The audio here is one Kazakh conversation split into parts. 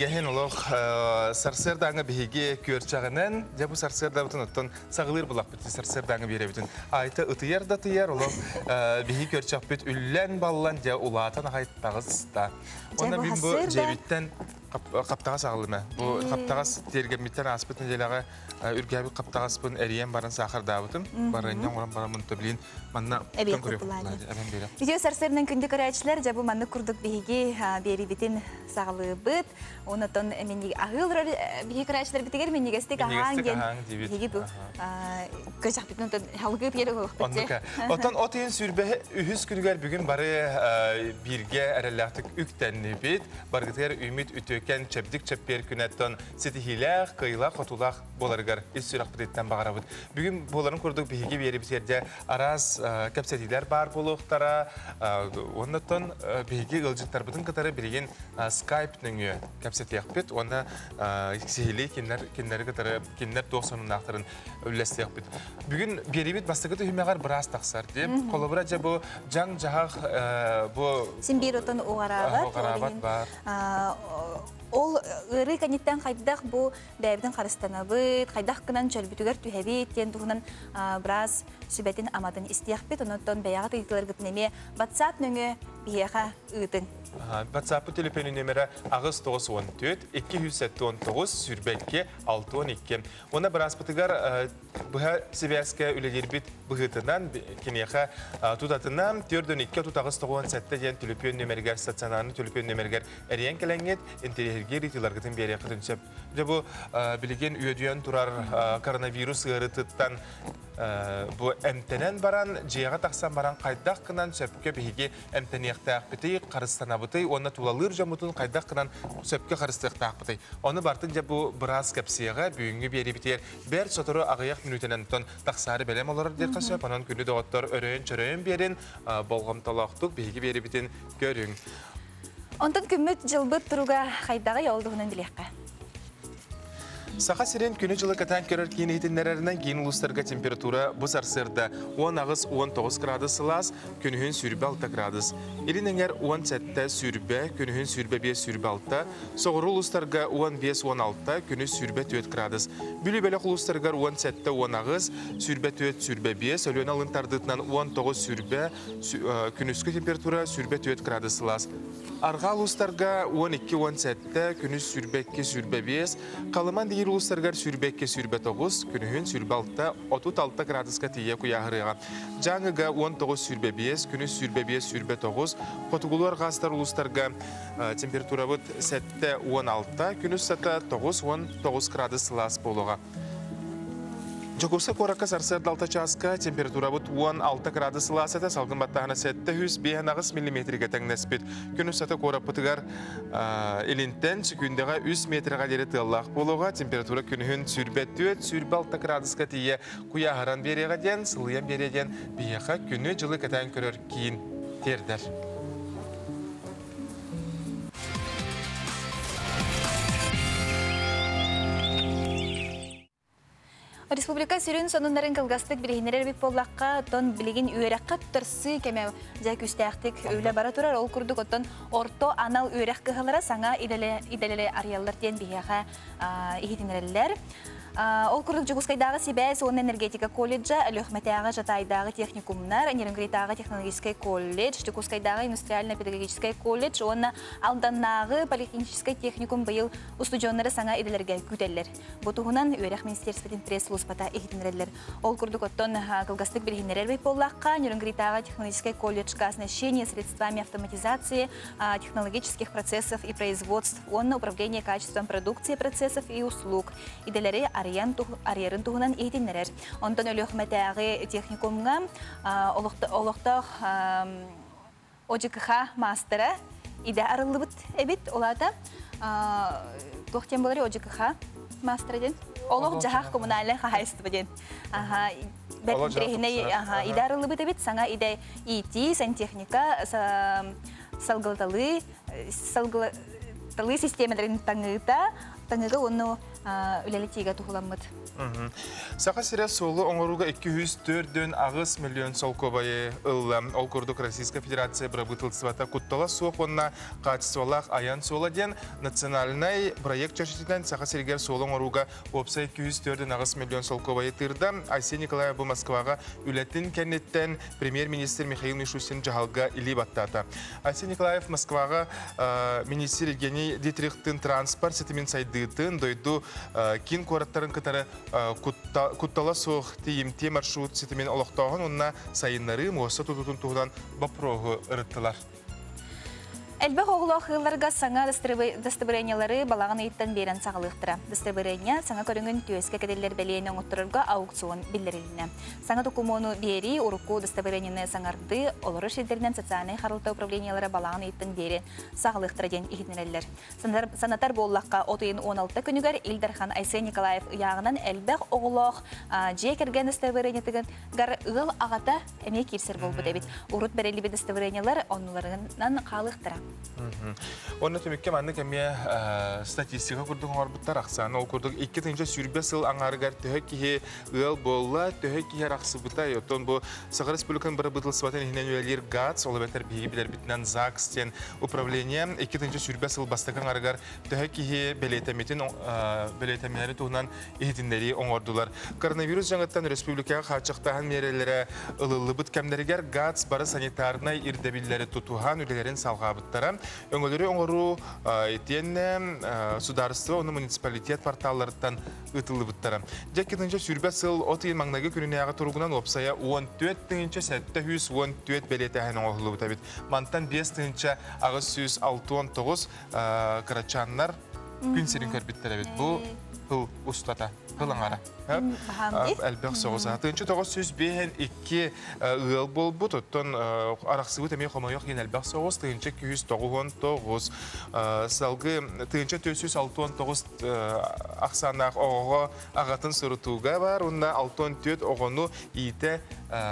билгehen олох сарсырдаңы биһиги көрчагынан, жа бу сарсырда бутун оттон сагылыр булак бит сарсырдаңы бере битин. Айта ытыяр да тыяр олох биһи көрчак бит үллән баллан жа улаатан хайттагыз да. Онда бин бу жебиттен каптага сагылма. Бу каптага тергемиттен аспытын желага үргәби каптагас бун эриен барын сахарда бутум. Барыннан оран барамын төблин. Манна көрөп булады. Әмен бере. Видео сарсырның күндү көрәчләр жабу манны курдук биһиги бери битин сагылыбыт. Онотон менни агылыр биһи көрәчләр битигер менни гестек аһанген. Биһиги бу көчак битен халгы бери битте. Отон отын сүрбе үһүс күнгөр бүгүн бары бирге әрәләктик үктәнне бит. Баргытер үмит үтөкән чепдик чеппер күнәттон сетихиләх, кыйлах, котулах боларгар исүрак биттен багарабыт. Бүгүн боларын курдук биһиги бери битерде арас кепсетилер бар булуктара. Оннотон биһиги ылжыктар бутун катары билген Skype нөңө кепсетияк бит. Онда сихили киндер катары киндер 90-ның актарын өлләстияк бит. Бүгүн бери бит бастыгы хүмәгар брас таксар дип, колобра жабу жаң жахак бу Симбиротон угарабат бар. Ол ыры каниттен хайдах бу бәбден карыстанабыт, хайдах кынан чөлбүтүгөр түһәбит тен туһунан брас сүбәтин аматын истияк бит, онотон бәягы тыйтылар гытнеме WhatsApp нөңө бияга ытын. WhatsApp телефон нөмірі ағыз 914 279 сүрбәтке 612. Оны бір аспытыгар бұға себәске үлелер бит бұғытынан кенеға тұтатынан 4-2 тұтағыз 97 ден телефон нөміргер стационарны телефон нөміргер әрен кәләңет интерьерге ритиларғытын бере қытыншып. Бұл білген үйеден тұрар коронавирус ғырытыттан bu emtenen baran, ciğağa taksan baran kaydak kınan söpke bihiги emteniyektak bitey, karıstana bitey, ona tulalır jamutun kaydak kınan söpke karıstıktak bitey. Onu bartınca bu biraz kapsiyağa büyüngü beri biter. Ber sotoru ağayak minütenen ton taksarı belem olur der kasıp, onun günü doğutlar öröğün çöröğün berin, bolğam talaqtuk bihiги beri bitin görün. Ondan kümmüt jılbıt turuga kaydağı yolduğunun dilekka. Sağa siren günü жылы katan körür кейін etinlerlerinden кейін uluslarga temperatura bu sarsırda 10-19 gradus Celsius, günühün sürbe 6 gradus. İlin enger 17 sürbe, günühün sürbe 5 sürbe 6, soğuru uluslarga 15-16, günü sürbe 4 gradus. Bülübelek uluslarga 17-19, sürbe 4 sürbe 5, ölüyen alın tardıtından 19 sürbe, günüskü temperatura sürbe 4 gradus Celsius. Arga uluslarga 12-17, günü sürbe 2 sürbe 5, kalıman değil uluslargar sürbekke sürbe 9, günühün sürbe 6, 36 graduska tiye kuyahırıga. Жаңыга 19 sürbe 5, günü sürbe 5 sürbe 9, Portugalar gazlar uluslarga temperatura bud 7-16, günü 7-9 gradus Celsius boluğa. Jokursa koraka sarsarda 6 çaska temperatura bud 16 gradus Celsius'ta salgın battağına 705 mm tengnesbit. Günü sata korapıtıgar elinten sükündega 100 metrega deri tığallaq boluğa temperatura günühün sürbe 4 sürbe 6 graduska tiye kuyaharan berega den sılıyan beregen biyaqa günü жылы katan körör kiyin terder. Республика сürün sonunların kılgastık bilginler bir pollaqqa ton bilgin üyrekqa tırsı keme ja küstäxtik öyle bara turar ol kurduk oton orto anal üyrek kıhalara sana idelele arayallar diyen biyaqa ihitinlerler. Ol kurduk Жугускайдағы Сибәс он энергетика колледжа, Лёхмәтәгә Жатайдағы техникумнар, Нерюнгритағы технологический колледж, Жугускайдағы индустриально-педагогический колледж, оны Алданнағы поликлинический техникум быйыл устудионнары саңа иделерге күтәлләр. Бутугунан Үрәх министерствотын пресс-службата ихтинерләр. Ол курдук оттон кылгастык билгеннәр бей поллакка, Нерюнгритағы технологический колледжга оснащение средствами автоматизации технологических процессов и производств, онна управление качеством продукции процессов и услуг. Иделәре арьерин туһунан иһитиннерер. Онтон өлөхмәтәгы техникумга олохтох ОЖКХ мастера иде арылыбыт эбит олата тохтен болары ОЖКХ мастера ден. Олох жахах коммунальный хозяйство ден. Бәкбирехине иде арылыбыт эбит саңа иде ИТ, сантехника, салгылталы системаларын таңыта, таңыга оны үлелетиге тухуламмыт. Сақа сире солы оңоруга 204 ағыз миллион сол кобайы ылла. Ол көрдік Российская Федерация брабытылсывата куттала суық онна қатысуалақ аян сола ден национальный проект чашетінен сақа сирегер солы оңоруга опса 204 ағыз миллион сол кобайы тырда. Айсен Николаев бұл Москваға үлетін кәнеттен премьер-министр Михаил Мишустин жағалға или баттата. Айсен Николаев Москваға министр Евгений Дитрихтын транспорт сетімен сайдыйтын дойду кин кораттарын кытары куттала соқ тиімте маршрут сетімен олықтауын онына сайынлары моса тұтутын туғынан бапроғы ұрыттылар. Әлбәқ оғылау қылларға саңа дастыбырениялары балағын еттен берен сағылықтыра. Дастыбырения саңа көріңін түйеске кәделер бәлейені оңыттырырға аукцион білдіріліне. Саңа докумону бері ұрықу дастыбыренияны саңарды олары шедерінен социальный қарылты управлениялары балағын еттен берен сағылықтыра ден егітнелер. Санатар боллаққа 16 күнігер Илдархан Айсен Николаев ұяғынан әлбәқ оғылау жей керген дастыбырениятығын ғар ұғыл ағата әме кирсер бол бұд әбет. Ұрыт бәрелі бі дастыбырениялар оныларынан қалықтыра. Оны төмекке манны кәме статистика күрдің орбыттар ақсаны. Ол күрдің 2-тінші сүрбе сыл аңарығар төһі кеге ұял болла, төһі кеге рақсы бұта. Йотон бұл Сақар Республикан бірі бұтылсыбатын енен өйелер ГАЦ, олы бәтір бейгі білер бітінен ЗАГСтен управление. 2-тінші сүрбе сыл бастықан арығар төһі кеге бәлейтәмелері туғынан ехетіндері оңордылар. Коронавирус жаңыттан республикаға қачықтаған мерелері ылылы бұт кәмдерігер ГАЦ бары санитарнай ирдебілері тұтуған үлелерін салғабыттар. Öngölleri oңору etiyenne sudarство, onu municipalitet portallaridan ıtıllı bıttara. Jekketince sürbe sıl otayın mağnagı gününe yağı turugunan opsaya 14-tінші сәтті 114 belete oğulu butabit. Mantan 5-tінші ağız 169 kıraçanlar gün serin körbittere bit. Bu hıl ustata, hılın ara. Әлбәқ соғыза. Тынчы 902 ыл бол бұд, оттан арақсығы тәмей қомайық ен әлбәқ соғыз, тынчы 299 салғы, тынчы 469 ақсанақ оғы ағатын сұрытуға бар, онына 64 оғыну иеті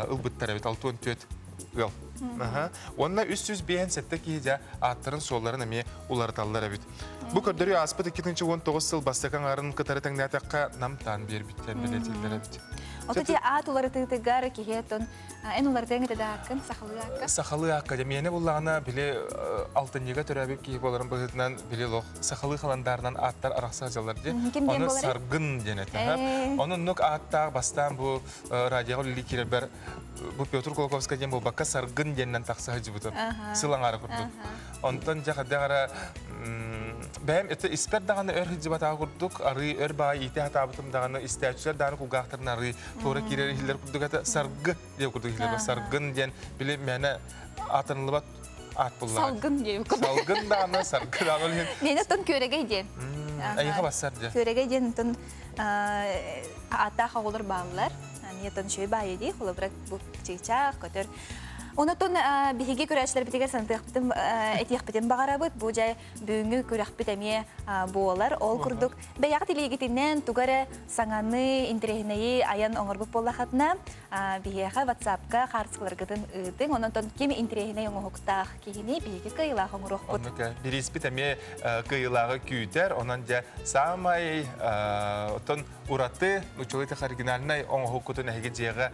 ыл бұттар әбет, 64 ыл. Онына 305 сәтті кейде аттырын соларын әме уларталылар әбет. Бұл көрдері аспыт 2019 сыл бастықан арын қытары тәңнәтаққа намтан бер біттен білетелдер әбет. Оты ат улары тыгар кигетон эн улар теңете дакын сахалыакка. Сахалыакка демене буллагына биле алтыннега төрәбеп ки боларын быгытнан биле лох сахалы халандарынан аттар аракса жалар ди. Аны саргын денете. Аны нук аттар бастан бу радио ликер бер бу Петр Колковский ден бу бакка саргын деннен такса хҗибутын. Сылаңара курдук. Онтан жакадагара бәм это испер даганы өр хҗибата курдук. Ары өр бай ите хатабытым даганы истәчләр даны кугактырын ары Торы кирер хиллер курдук ата саргы деп курдук хиллер саргын ден биле менә атынлыбат ат буллар. Салгын деп. Салгын даны саргы даны. Менә тон көрәгә ден. Айга басар ди. Көрәгә ден тон ата хавылыр баллар. Аны тон шөй бай ди, хулыбрак бу чичак көтөр. Онотон биһиге көрәчләр битегә сантыктым этихбетен багарабыт бу җай бүгүнкү көрәхбит әме болар ол курдук бәягы телегитиннән тугары саңаны интернетне аян оңорбуп боллахатна биһига WhatsApp-ка харскыларгытын ытын онотон кеме интернетне оңохтах кигини биһиге кыйла оңорох бут. Онука бириспит әме кыйлагы күтер онан җа самай отон ураты учулыта оригинальный оңохукутун әге җага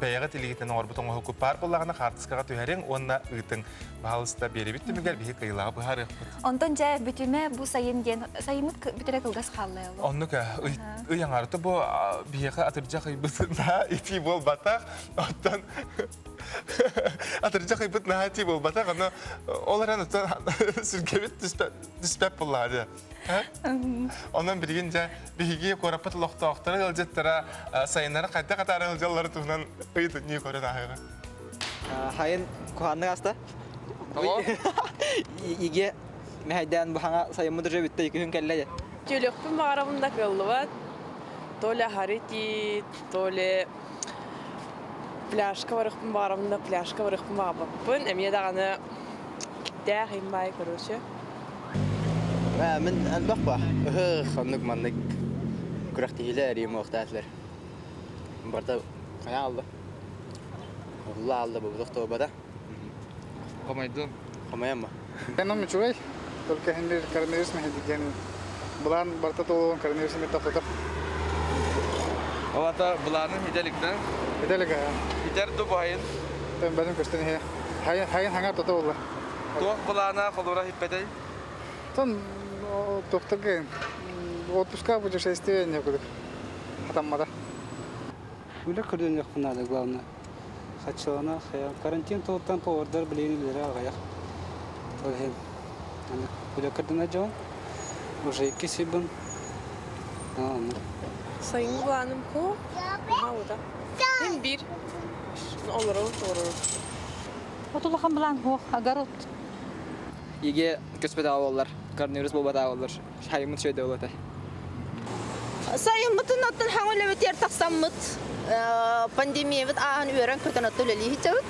бәягы телегитиннән оңорбут оңохук пар боллагына Скага төһәрен онна ытың баалыста беребит түмегәр бихи кыйла быһары. Онтон жа бүтүмә бу сайын ден сайымыт бүтәрә кылгас халлы. Оннука ыяңарты бу бихи атырҗа кыйбытна ити бол батак оттан атырҗа кыйбытна ити бол батак аны олараны сүргәбит диспеп буллады. Онан билген жа бихиге корапат лохтоктары ылҗаттара сайыннары кайта катары ылҗаллары туһунан ыйты ни көрән ахыга. Hayın kuhanlık hasta. İge mehaydan bu hana sayımıdır bitti iki gün kelle. Tülükpün bağramında kıllı var. Tole hariti, tole plaşka varıkpın bağramında plaşka varıkpın bağramında. Emiye dağını gitti, himbay koruşu. Ben elbak xanlık manlık kuraktihiler iyi muhtaçlar. Barda kaya aldı. Allah Allah bu doktor bada. Komaydın. Komayam mı? Ben onu çuğay. Только коронавирус мехедиген. Bulan barta toğun коронавирус meta foto. Ovata bulanın hidelikten. Gidelim ya. Hider Dubay'ın. Benim gösteren he. Hayın hangar tutu olla. Tuğ bulana kolora hippedey. Ton doktorga отпуска путешествия кудuk. Хатаммада. Öyle kırdın yok bunlar da главное. Kaçağına karantin tuğuttan order bileni bilir ağaya. Öyle. Yani öyle kırdın acaba? Уже ikisi bin. Tamam. Sayın bulanım ko. Hauda. Hem bir. Olur. Otulakan bilan ho agarot. Иге көспе дауылlar. Коронавирус болба дауылlar. Хайымын шөйде болата. Sayımıtın otun hangi leveter taksamıt pandemiye vet ahan öğren kırtan otu leli hiç evet.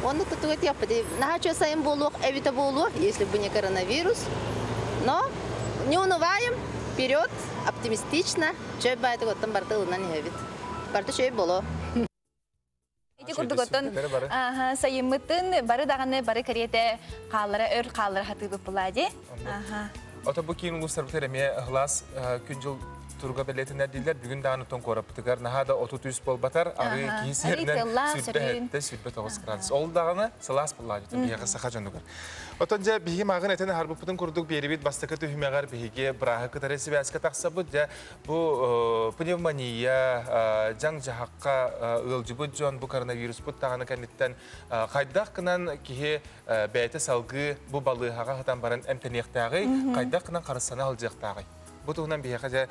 Onu tutuğut yapıdı. Naha sayım boluk evite boluk, если бы не коронавирус. Но не унываем, вперед, оптимистично. Чөй байты готтан бартылына не евит. Барты чөй боло. Эти курдуготтон сайыммытын бары даганы бары кариете каллара өр каллара хатыбы булади. Ota bu kiyin uluslar biteremeye hılas küncül turga belirtinler değiller. Bugün dağını ton korapıtıgar. Nahada 33 bol batar. Arı kiyi serinden sütbe hette sütbe toğuz kıradız. Ol dağını sılas bullacıtın. Bir yağı sağa canlıgar. Otonca bihi mağın etene harbuputun kurduk bir yeribit bastıkı tühümeğer bihige bırakı kıtaresi ve aska taksabut ya bu pnevmoniya, can cahakka ılcıbut john bu koronavirüs bu dağını kanitten kaydak kınan kihi beyte salgı bu balığı hağa hatan baran emteniyektağı kaydak kınan karısana alacaktağı. Bu tuğunan bir yakaca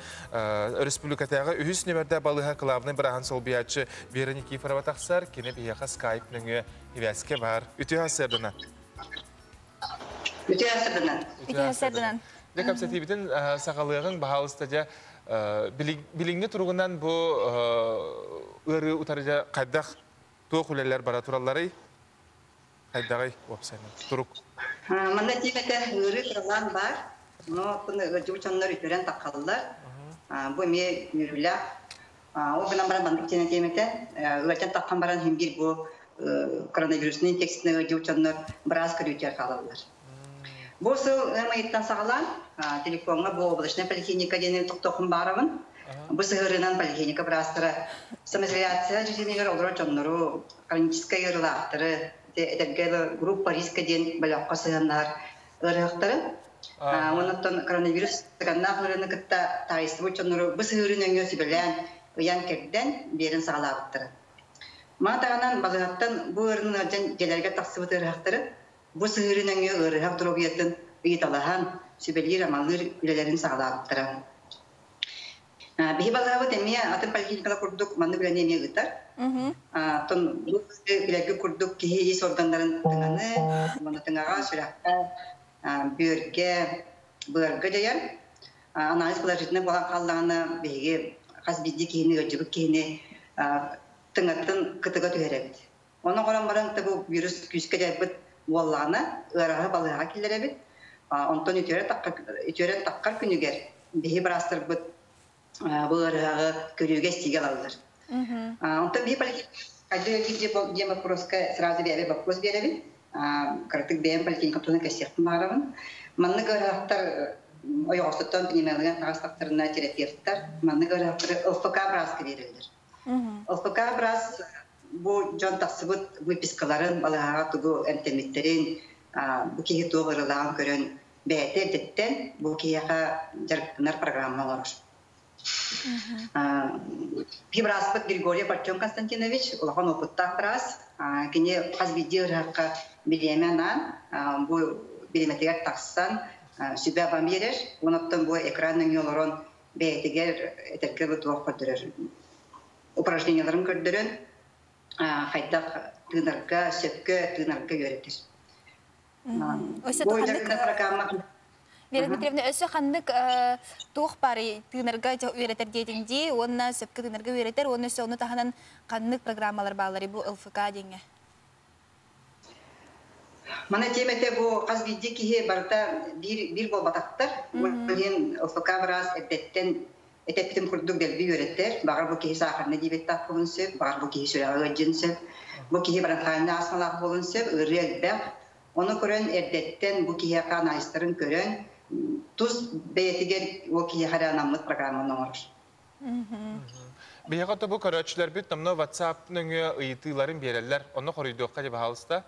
Respublikatağı ühüs nömerde balığa kılavını bırahan sol biyatçı Veronika Yefarova taksar, kine bir yaka Skype nöngü hiveske var. Ütü hasırdına. Ütü hasırdınan. Ne kapsatı bütün sağalığın bahalıstaca bilingi turğundan bu ırı utarıca kaydak tuğ kuleler baraturalları kaydağı websaytı turuk. Manda timete ırı kırılan var. No, bunu ödüçanlar ütüren takallar. Bu me yürüler. O gün amran bandık timete ödüçan takkan baran hem bir bu koronavirüsün infeksiyonu ödüçanlar biraz kırıtıyor kalırlar. Bu sıl mayıttan sağlan telefonla bu областная поликлиника denen toktokun baramın. Bu sığırınan поликлиника biraz tıra самоизоляция режимine olur canları клиническая yırlaktırı edegel grup risk eden balakka sığınlar ırıqtırı. Ondan koronavirüs kanna hırını kıtta tayısı bu canları bu sığırın öngösü bilen uyan kerden birin sağlaktırı. Mağdağından balığattan bu ırının öncen gelerge taksıbıtı ırıqtırı. Bu sığırın öngö ırıqtır obyatın ıyıtalahan sübelli ramalır ülelerin sağlaktırı. Bihi balığı demiye atın palkinikala kurduk mandı bilen emiye gıtar. Ton bu bilegi kurduk ki his organların tınganı, bunu tıngağa sürekli börge diyen analiz kılarcıtına boğan kallağına bihi kas bildi kihini, öcübük kihini tıngatın kıtıga tüherebit. Onun koran baran bu virüs küske cebit vallağına ırağı balığa killerebit. Ondan ütüre takkar günüger. Bihi barastır bu ırağı körüge stigel alır. Ondan bihi palkinik Один вопрос сразу берем вопрос берем. Кратык берем поликлиник каптона кассетын барамын. Манны гарактар оёгостон пневмология хастактарына терапевттар. Манны гарактар ЛФК брас берилдер. ЛФК брас bu жон тасыбыт выпискаларын балага тугу эмтемиттерин bu киги тугырылан көрөн бэте деттен bu кияга жарыктанар программа олор. Пибраспыт Григорий Парчон Константинович, улахан опыттах брас, кене қазбидер хаққа билеменан, bu билеметегер тақсан sübe бам берер, оныптан bu экранның yolorun бәйтегер этеркер бұтуақ көрдірер. Упражненияларын көрдірін, қайдақ тынырға, сөпкі тынырға өретір. Bu жарында программа Вера Дмитриевна, өсі қандық туық бары тыңырға өретер дейдіңде, онына сөпкі тыңырға өретер, оны өсі оны тағынан қандық программалар бағалары бұл ЛФК дейінге? Мана темете бұл қаз бейді кейі барда бір бол батақтар. Олен ЛФК біраз әтеттім күрдік бәлбі өретер. Бағар бұл кейі сақырны дебеттақ болын сөп, бағар бұл кейі сөрағы өджін сөп. Бұл кейі барантайны асмалақ болын сөп, ұры әлбәқ. Onu көрен әрдеттен бұл кейі аналистарын көрен, Туз бәйтігер ол кейі қара анамлық программаны оңыр. Бияға тобу көрөтчүлөр бүт намно WhatsApp нөңө ыйтыларын берелер. Оны коройдуққа деп алыста.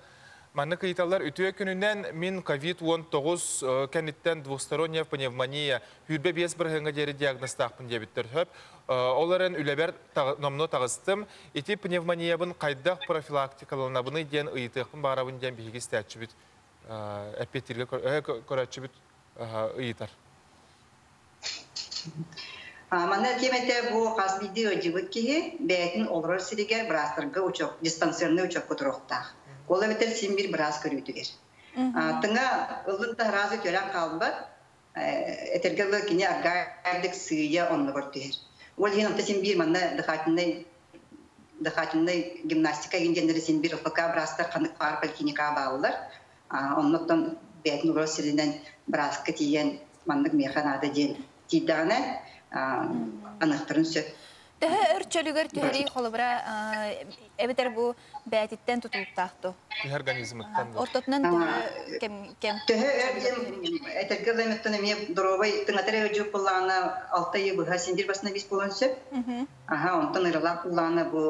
Манны кыйталар үтүе күнүнен мин COVID-19 кенниттен двусторонняя пневмония хүрбе бес бір хыңга дери диагностақпын дебиттер хөп. Оларын үлебер номно тағыстым. Ити пневмониябын қайдақ профилактикаланабыны ден ыйтықпын барабын ден бейгі стәтчі бүт. Әппеттерге көрәтчі бүт ыйтар. Мана темете бу қасбиді өджібіт кеге бәйтін олырыр сиригер бірастырғы учок, диспансерны учок көтіроқтақ. Ола бітер сен бір біраз көрітігер. Тыңа ұлында разы төлен қалбы, әтергілі кене ағайдық сүйе онны көртігер. Ол ең ымта сен бір манна дұқатынны гимнастика гендендері сен бір ұқықа бірастар қандық парпал кенеқа бағылар. Оннықтан бәйтін олырыр сириден біраз кітейен мандық механады ден тейдағына анықтырын сөп. Төһө өрчөлүгөр төһөри холобра эбетер бу бәтиттен тутулуктаакту. Организмыктан. Ортотунан кем. Төһө этергелеметтен эме дровой тыңатары өжүп буллана 6 ай бу хасиндир басына бис болонсып. Аха, онтон ыралак буллана бу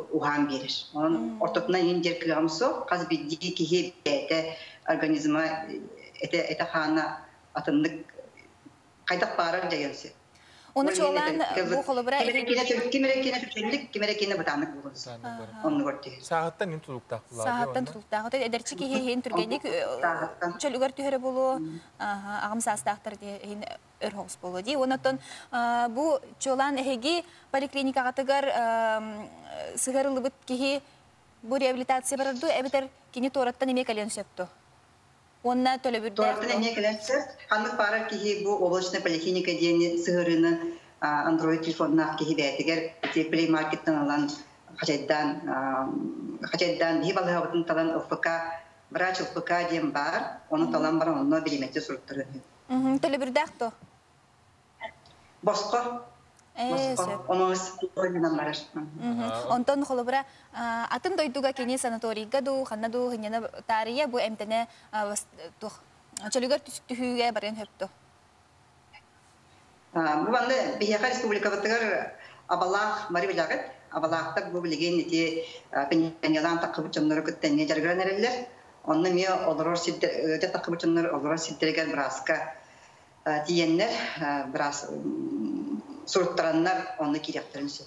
ухан бериш. Он ортотунан индер кыламсо, каз бидди кихи бәте организма эте хана атындык кайдак барар дегенсе. Оны чолан бу холобра кимерекене ботанык булгыз. Онны көрдү. Сааттан ин тулуктак булар. Сааттан тулуктак. Эдерчи кихин түргенdik чөлүгөр төһөрө болу, агым састактыр ден өр хогс болу ди. Онотон бу чолан эги поликлиникага тыгар сыгарылыбыт кихи бу реабилитация барду, эбетер кини тораттан эме кален сөптү. Онна төлөбүрдө. Тораттан эме кален сөп, ханнык барар кихи бу облачный поликлиника дени сыгарыны Android telefonuna ki hibetger Play Market'tan alan haceddan hibalı havatın talan ufka bıraç ufka diyem var onu talan var onu bilimetre sorutları. Tele bir dağıtı. Bosko. Onu sıkıntı var. Ondan kolubra atın doyduga kini sanatoriga do hanadu hanyana tariye bu emtene tuh çölüger tühüge baren hepto. Bu bende Bihar Respublika'da abalak mari bilagat abalakta bu bilgin iti penyalan takıbıçanları kuttenye jargran ereller onu mi olurur sidde takıbıçanları olurur siddeler braska diyenler bras sorutturanlar onu kirektirinse.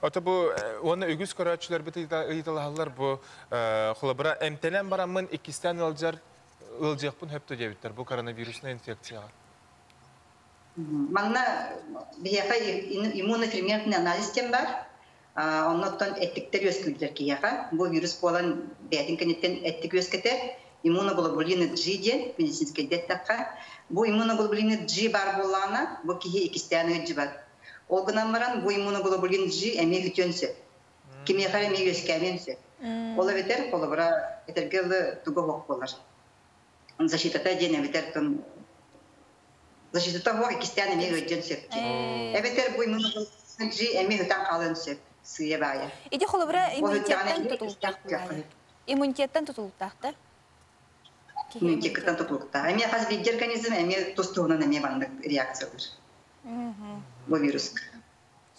Ota bu onu ügüz koraçlar biti ıyıtalarlar bu xulabra emtelen baramın ikisten ılcakpın hepto debitler bu koronavirüsün enfeksiyalar. Manna bihaqa immunofermentni analizden var. Ondan ettikler özgürler ki yaqa. Bu virüs olan beytin kanitten ettik özketer. İmmunoglobulin G diyen medisinske dettakka. Bu immunoglobulin G bar bolana bu ki ikistane G var. Olgunan varan bu immunoglobulin G eme hütönse. Kim yaqa eme özkemense. Ola beter kolabra etergel tugo hokpolar. Защитата ден бетер тон Защита того, кистяне ми гөдөн сөп. Эбетер бу иммунологи эми хөтөн калын сөп. Сыя бая. Иди холобра иммунитеттен тутулуктак. Иммунитеттен тутулуктак. Иммунитеттен тутулуктак. Эми хаз бир организм эми тустуунан эми бандык реакциялар. Бу вирус.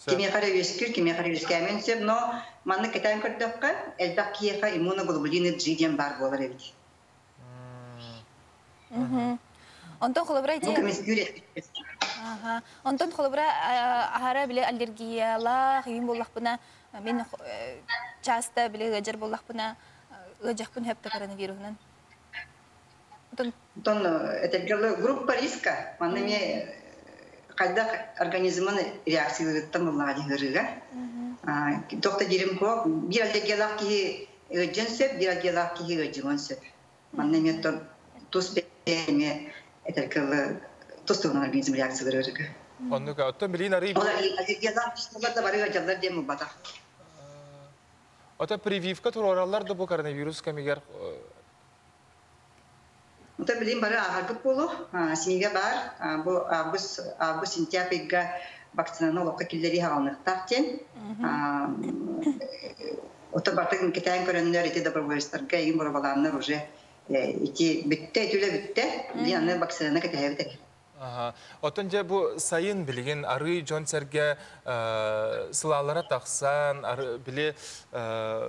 Кими кара вирускүр, кими кара вирускамен сөп, но манны кетен көрдөккө элдак киеха иммуноглобулин G ден бар болар эбит. Ondan kolabra iti. Ondan kolabra ahara bile alergiyalar, yün bollak buna, men çasta bile gıcır bollak buna, gıcak bun hep de koronavirüsünün. Ondan etergeli grup riska, manemi kaydak organizmanın reaksiyalarından bunlar dihırıga. Doktor dirim ko, bir alergiyalar ki gıcın söp, bir alergiyalar ki gıcın söp. Manemi tuz beyemi etergeli tuzluğun organizm reaksiyaları örgü. Onu da bilin arayıp. Ola alergiyalar tuzluğunda var gıcılar diye mi bada? Ota прививка туралар da bu koronavirüs kemiger. Ota bilin bari aharbık bolu, siniga var. Bu Ağustos sentyabrga vaksinanı olakka killeri halınıqtaqten. Ota bartın kitayen körünler eti da barbarıslarga egin barabalanlar уже iti bitti, etüle bitti. Yani vaksinanı kitayen bitti. Отон же bu sayın bilgin arı John Serge sılalara taksan bile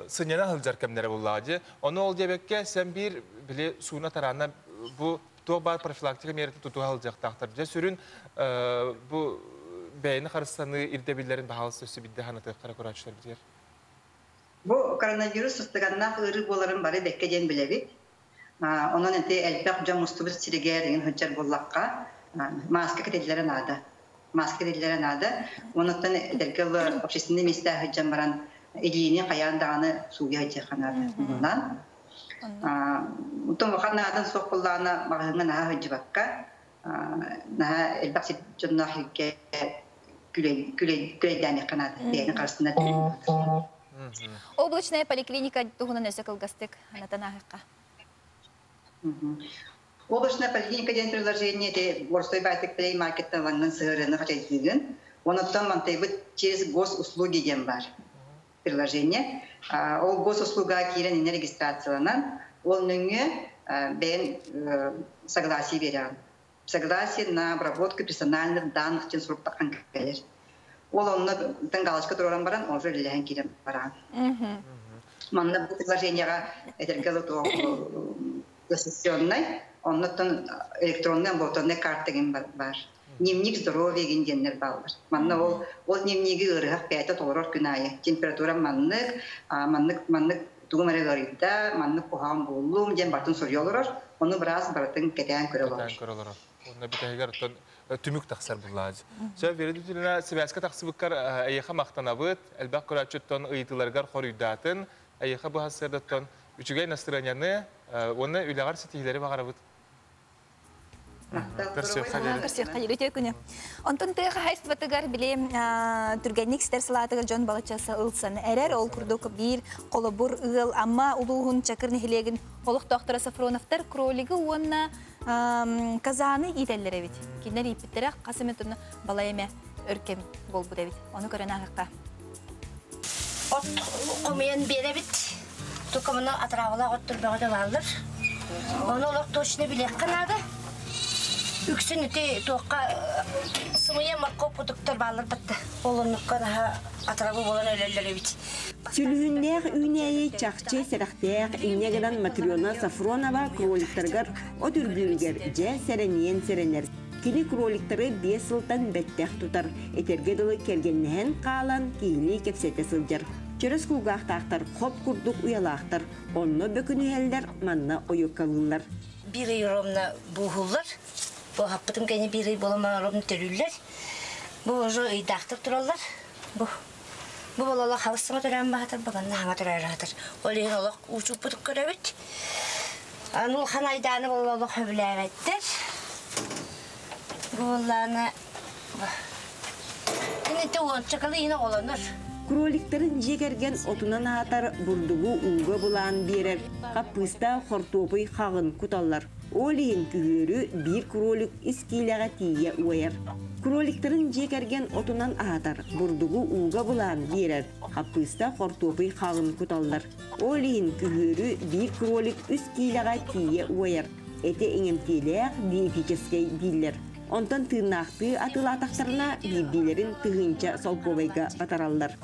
sınyana hılcar kemlere bulladı. Onu ol diyebekke sen bir bile suyuna tarana bu doğal profilaktik mereti tutu hılacak tahtır. Je sürün bu beyni karıstanı irdebillerin bahalısı üstü bir dehanatı karakoraçlar bilir. Bu koronavirüs ıstığanna ırı boların bari bekkeden bilebi. Onun ente elbek jam mustubus siriger ingen hıcar bollakka maske kedilere nada. Maske kedilere nada. Ondan derkel общественный места hıcar baran elini kayan dağını suya hıcar kanadı. Bundan. Utum vakat nadan sokullana bağına naha hıcar bakka. Naha elbek jonna hıkke küleyden kanadı. Beyni karşısında Облачная поликлиника тугунан өсө кылгастык анатанахыкка. Облачная поликлиника ден приложение де горстой байтык плей маркеттен ланган сырыны хачайдыгын. Онуттан мантайбыт через госуслуги ден бар приложение. Ол госуслуга кирен ине регистрацияланан, ол нөңө бен согласие берем. Согласие на обработку персональных данных тен суруктакан келер. Ол онны галочка туран баран, уже леген кирен баран. Манна бу приложениега этергело то госуслугный, оннотон электронный амбулаторный карта ген бар. Дневник здоровья ген денер балдар. Манна ол дневниги ырыгак 5 толорор күнайы. Температура маннык тугумары гарыда, маннык кухам болум ден бартын сорьолорор. Onu biraz baratın keten körülür. Onda bir teher ton tümük taksar bulladı. Söz verdi diline Sivaska taksıbıkkar ayıqa maqtanabıt, elbaq kuraçutton ıytılargar qoruydatın, ayıqa bu hasırdatton üçügey nastıranyanı, onu ülegar sitihleri bağarabıt. Онтон тыга хайстватыгар биле түргенник стер салатыгар жон балачасы ылсын. Эрер ол курдук бир колобур ыл, амма улугун чакырны хилегин олук доктора Сафроновтар кролиги уонна казаны иделлер бит. Кинер ипиттерак касыметуну балайме өркем болбу дебит. Оны көрөн агыкка. От комуян беребит. Тукамына атрабыла оттурбагы балдыр. Оны олук точно билек канады. Үксүнүтү тоокка сымыя марко продукттар балар батты. Олоннукка да атрабы болон өлөлөр бит. Сүлүннер үйнеи чакчы серахтер иннегенан Матриона Сафронова кроликтаргар отүрбүлгер же серенен серенер. Кини кроликтары 5 жылдан беттех тутар. Этергедылы кергеннен каалан кийли кепсете сылжар. Чөрөс кулгактактар коп курдук уялактар. Онно бөкүнүелдер манна оюккалылар. Bir yorumna buhullar. Bu hapıtım gene biri bolamalarını törürler. Bu ojo idaktır turallar. Bu bolalar havasına tören bahatır, bakanına hava törer rahatır. Oleyin olak uçup butuk görevit. Anul hanaydanı bolalar hövlevettir. Bu bolalarına... Yine tuğun çakalı yine olanır. Кроликтарын жегерген отунан атар бурдугу уга булан берер. Капыста хортопый хагын куталлар. Олейин күгөрү bir кролик искилеге тие уер. Кроликтарын жегерген отунан атар бурдугу уга булан берер. Капыста хортопый хагын куталлар. Олейин күгөрү bir кролик искилеге тие уер. Эте иңемтелек диетический диллер. Ondan tırnaktı atılı ataklarına bildilerin tığınca solpovayga batarallar.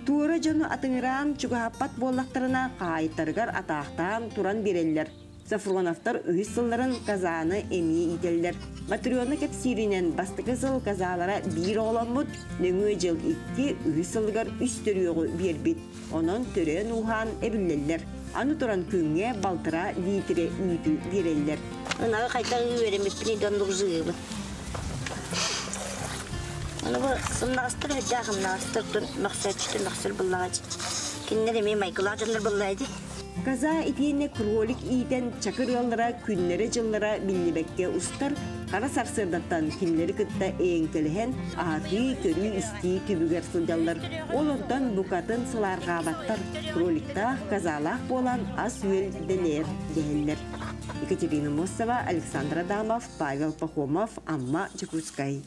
Tuğra canı atınıran çugahapat bollaklarına kayıtlargar ataqtan turan bireller. Safronovtar ühüsılların kazanı emiye iteller. Matriona kepsirinen bastıkı sıl kazalara bir olamut, nöngü jıl 2 ühüsılgar üstürüyoğu bir bit. Onun tören uhan ebilleller. Anı turan künge baltıra litre üytü bireller. Ona kayta veremez beni donduruyor. Ona bu sınavstır hacağım nastırdım maksatçı maksır bullaç. Kinleri mi Michael'lar bullaydı. Kaza itiyene krolik iyiden çakır yollara günlere jıllara billibekke ustar. Kara sarsırdattan kimleri kıtta eğenkelehen atı körü isti tübüger sıljallar. Olondan bukatın sılar gabattar. Krolikta kazalak bolan as üel deler deheller. Екатерина Мосова, Александр Адамов, Павел Пахомов, Амма Чекутскай.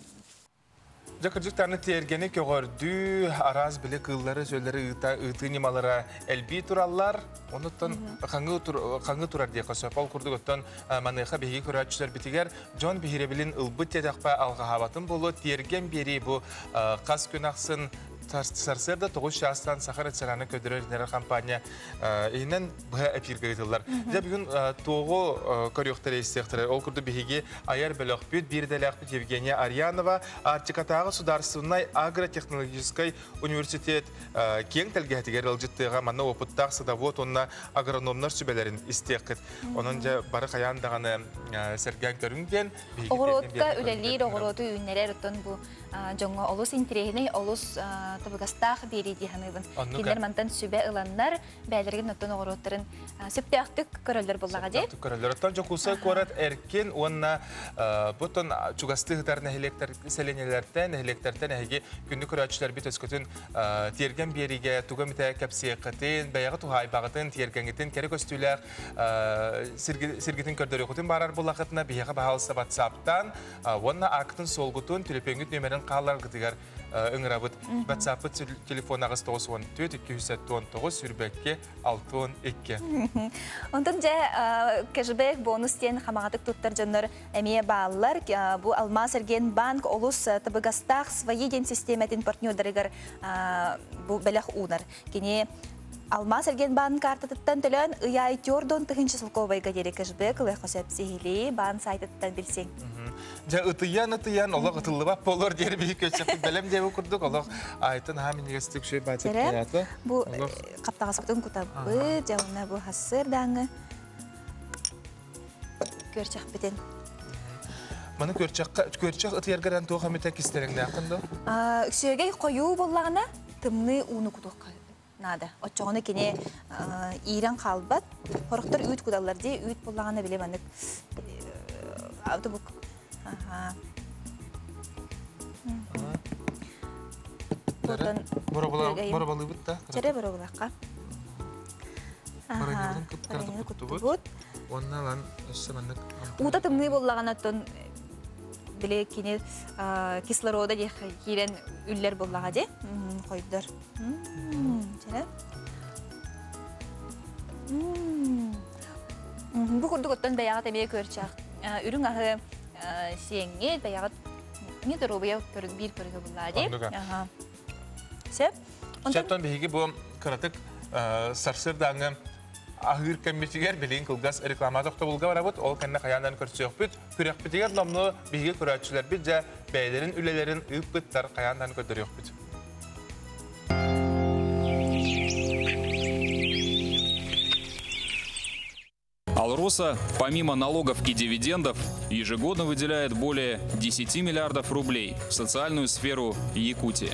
Jakırcıklarını tiyergeni köğürdü, araz bile kılları, söyleri ıtı nimalara elbi turallar. Онуттан қаңғы турар дейқа сөпал күрдік оттан маныға бейгі көрәтшілер бітігер Джон Бихиребілін ұлбыт тедақпа алға хабатын болу терген бері бұл қас күн ақсын Сарсерда 9 шастан сахар этсераны көдірер компания үйінен бұға әпирге етілдер. Де бүгін тоғы көріқтері істектірі. Ол күрді бігеге аяр бөліқ бүт, бірделіқ бүт Евгения Арьянова, Артикатағы Сударсынай агротехнологической университет кең тәлгәтігер ұлжыттыға маны опыттақ садавод онына агрономнар сүбелерін істекіт. Оның же бары қаяндағаны сәрген көрінген. Оғыротқа үлелер, оғыроты үйінлерер ұттын бұл жоңға олыс интерегіне олыс табығастақ бері дейханыбын. Кендер мантан сүбе ұланнар бәлерген ұттын оғыроттарын сөпті ақтық көрілдер болаға де? Сөпті көрілдер. Оттан жоқусы көрет әркен онына бұтын чугастығытар нәхелектер сәленелерден, нәхелектерден әйге күнді көрәтшілер бет өскөтін терген беріге туғымыта кәпсияқытын, бәяғы туғай бағытын, тергенгетін, кәрі көстілер, сіргетін көрдері құтын барар болақытына бейеға бағалысы WhatsApp-тан, онына ақтын солғытын түлепеңгіт нөмерін қалар ғытығар өңірабыт. WhatsApp-ы телефон ағыз 914-219 сүрбәкке 612. Онтын жа кәжібәк бонус тен қамағатық тұттар жонлар әмие бағалар. Бұл Алмаз Эрген банк олыс табығастақ свои ден системетін партнердарығар бұл бәләқ ұнар. Кене Алмаз Эрген банк артытыттан төлін ұяй тёрдон тұхыншы сылковайға дері кәжібәк ұлай қосып сехілі бан сайтыттан білсең. Ja ытыян, олық ытылы бап болыр дері бейік өтсеқті бәлем деп күрдік, олық айтын хамин егестік шөй бәтіп қаяты. Бұл қаптағас бұтын күтабы, жауына бұл хасыр даңы көрчақ бітін. Маны көрчақ ытыярғаран тоға метек істеріңді ақынды? Үксөге қойу болағына тымны уны күдіқ нады. Отчоғыны кене иран қалбат, қорықтар үйт күдалар де, үйт болағына біле манық автобук. Бұрабалы бұтта? Чәрі бұрабылаққа. Бараневдің күп қарды құтты бұт. Онына лан өсі мәндік. Ута тымны болағына тұн біле кене кислорода кейрен үллер болаға де. Қойдыр. Чәрі. Бұл күрді көттен бәяға тәмеге көрчақ. Үрің ағы сеңе бәяғат не дұрубыя бір көрігі бұлады. Сәп? Сәптен бейгі бұл қыратық сарсырдаңы ағыр кәмбетігер білейін қылғас рекламатоқты бұлға барабыд, ол кәнне қаяндан көрсек бүт, көрек бітігер номны бейгі көрәтшілер бүт, жа бәйлерін, үлелерін ұйып бұттар қаяндан көрдірек бүт. Алроса, помимо налогов и дивидендов, ежегодно выделяет более 10 миллиардов рублей в социальную сферу Якутии.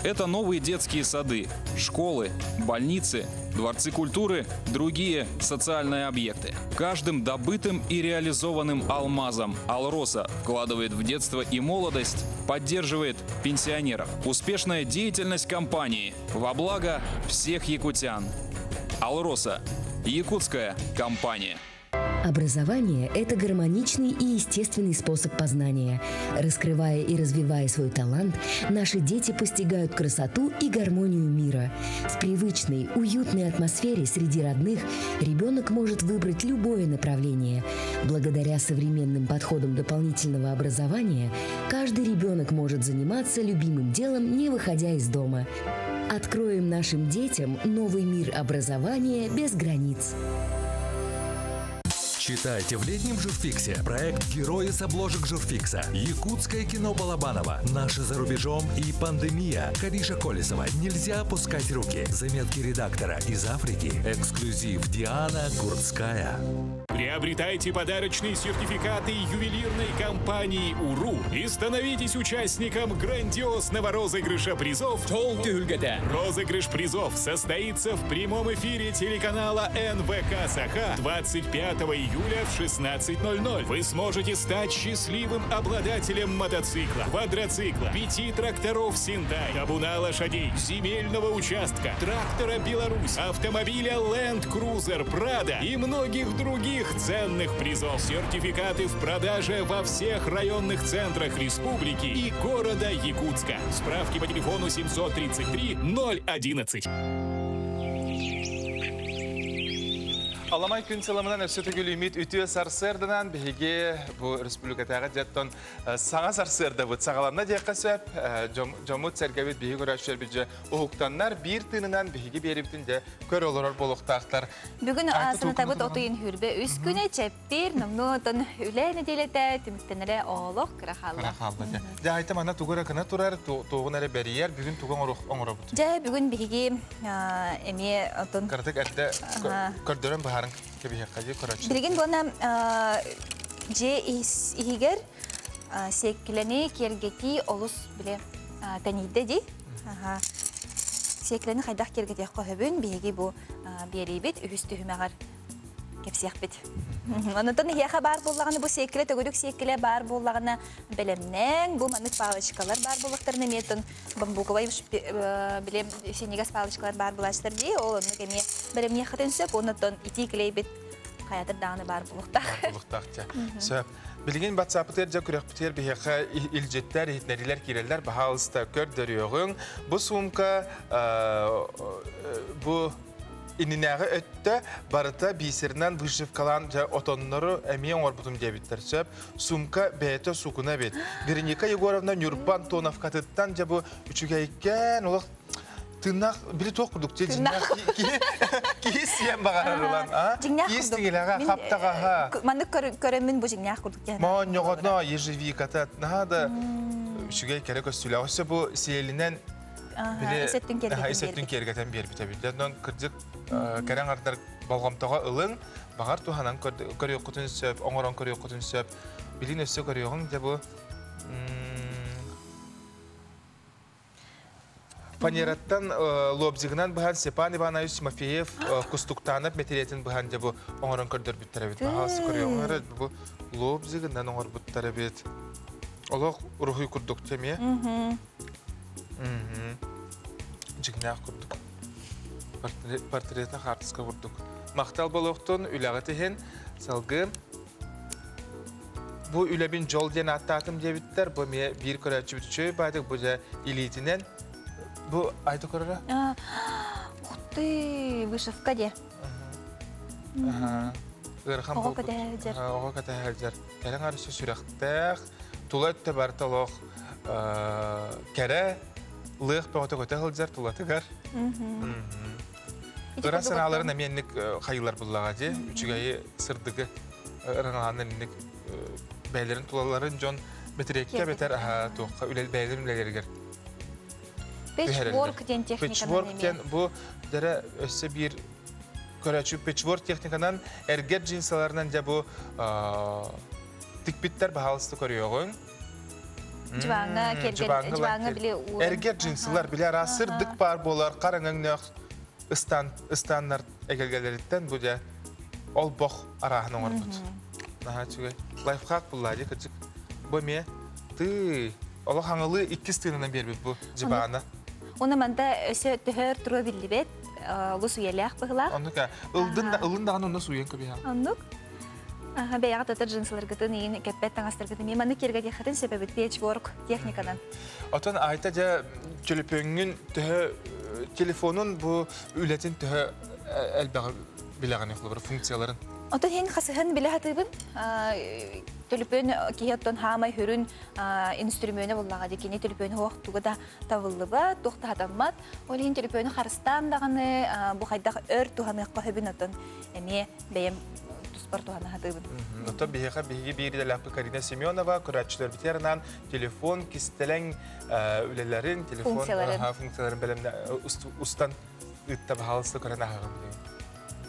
Это новые детские сады, школы, больницы, дворцы культуры, другие социальные объекты. Каждым добытым и реализованным алмазом Алроса вкладывает в детство и молодость, поддерживает пенсионеров. Успешная деятельность компании во благо всех якутян. Алроса. Якутская компания. Образование – это гармоничный и естественный способ познания. Раскрывая и развивая свой талант, наши дети постигают красоту и гармонию мира. В привычной, уютной атмосфере среди родных ребенок может выбрать любое направление. Благодаря современным подходам дополнительного образования каждый ребенок может заниматься любимым делом, не выходя из дома. Откроем нашим детям новый мир образования без границ. Читайте в летнем журфиксе проект «Герои с обложек журфикса». Якутское кино Балабанова. Наши за рубежом и пандемия. Кариша Колесова. Нельзя опускать руки. Заметки редактора из Африки. Эксклюзив Диана Гурцкая. Приобретайте подарочные сертификаты ювелирной компании «Уру» и становитесь участником грандиозного розыгрыша призов. Розыгрыш призов состоится в прямом эфире телеканала НВК «Саха» 25 июля в 16:00. Вы сможете стать счастливым обладателем мотоцикла, квадроцикла, 5 тракторов «Синдай», табуна лошадей, земельного участка, трактора «Беларусь», автомобиля Land Cruiser Prado и многих других ценных призов. Сертификаты в продаже во всех районных центрах республики и города Якутска. Справки по телефону 733 011. Аламай күн саламынан өсі түгіл үміт үтіе сарсырдынан бігеге бұл республикатаға жаттон саңа сарсырды бұд сағаланна дейққа сөп жомут сәргәбет бігі көрәшер біжі ұғықтанлар бір тынынан бігеге берімтінде көр олырар болуқтақтар. Бүгін асыны табыт отойын хүрбе үс күні чәппір, нұмны отын үләйні делеті, түміктенері олық кірақалды. Кірақалды. Жа айтым ана туғыра кіна тұрар, туғын әрі бәрiyер, бүгін туғын оңыра бұд. Жа бүгін бігеге әме отын... Кірдік әтті көрдерін бұхарын кебігі қажы көрәтші. Білген бұна же ихигер секілені кергети олыс біле тәнейді дей. Секілені қайдақ кергети қойбін бігеге бұл берейбет, үхісті хүмәғар кепсияқ бет. Онытын хияға бар болағаны бұл секілі, төгірік секілі бар болағаны білімнен, бұл манық палышкалар бар болықтарына метін бамбуковай білем сенегас палышкалар бар болаштыр дей, ол оны кәме білімне қытын сөп, онытын ити кілей бет қаятыр дағаны бар болықтақ. Бар болықтақ, сөп. Білген батсапытер жа күрек бітер бігеқа илжеттер, етнәрилер керелер, бағалысты көрдір еғің. Бұл сумка, бұл ининағы өтті барыта бейсерінен бұшып қалан отонлары әмейін орбутым дебіттер сөп. Сумка бәйті сукуна бет. Вероника Егоровна Нюрбан Тонов қатыттан жа бұл үшігейкен олық тынақ білі тоқ күрдік те жинақ кейіс сен бағарырылан. Кейіс дегеліға қаптағаға. Мандық көрімін бұл жинақ күрдік те. Маған неғадна ежевиката нағады үшігей кәрі көстілі. Осы бұл сейлінен Есеттің кергетен бер бітәбілдер. Нон күрдік кәрен ардыр балғамтаға ұлың, бағар туғанан көрі құтын сөп, оңыран көрі құтын сөп, білін өсі көрі оғың де бұл Панераттан лобзигынан бұған Степан Иванович Мафеев күстуқтанып метеретін бұған де бұл оңыран көрдір біттері бет. Бағалысы көрі оңыры бұл лобзигынан оңыр біттері бет. Олық рухи күрдік теме. Жигнақ күрдік. Портретіне қартысқа күрдік. Мақтал болуқтың үләғі теген салғы. Бұл үләбін жол ден аттатым дебіттер. Бұл ме бір көрәтші бүтшөй бәдік. Бұл жа илетінен. Бұл айты көрірі? Құтты вышывка де. Оға кәті әлдер. Кәрің арысы сүрәқтәқ. Тұла өтті бәрті лоқ кәрі. Лық пәғоты көті ғылдзар тұлатығар. Үран саналарын әменлік қайылар бұллаға де. Үчігайы сырдығы ұраңағанын бәйлерін тұлаларын жон бәтірекке бәтір тоққа бәйлерін үлелергер. Печворк ден техниканан Печворк ден бұл дәрі өсі бір көрәчі печворк техниканан әргер джинсаларынан де бұл тікпіттер бағалысты көрі оғын. Жываңы біле уын. Әргер джинсылар біле арасырдық бар болар, қараңыңнақ ұстаннар әгелгелеріттен бұде ол боқ арағын оңыр бұд. Лайфхак бұлладе күрдік. Бұ ме, ты, олы қаңылы 2 тыңынан бербет бұ жываңы. Оны манда өсі түхір тұру білді бет, ұлы суелек бұғылақ. Онық, ұлындаған оны суен көбе. Онық. Бәяғы татыр жынсылар күтін, ең кәппет таңастыр күтін. Мен маны керге дехатын себебет печворк техникадан. Отын айта жа телепөңін телефонын бұл үлетін түхі әлбәғі біліған еқылы бір функцияларын. Отын ең қасығын білі хатыбын. Телепөн кейеттон хамай хүрін инструмені боллаға декені телепөні оқтуғы да тавылы ба, тоқты хатаммат. Ол ең телепөні қарыстан дағаны бұл қайдағы өр туғаны қойбын отын. Әме бәйім спортуғаны хатыбын. Ота бейіға бейгі ләпі Карина Семенова, күрәтшілер бітерінен телефон, кистелен үлелерін, функцияларын бәлімді ұстан үтті бағалысты көрін ағығын.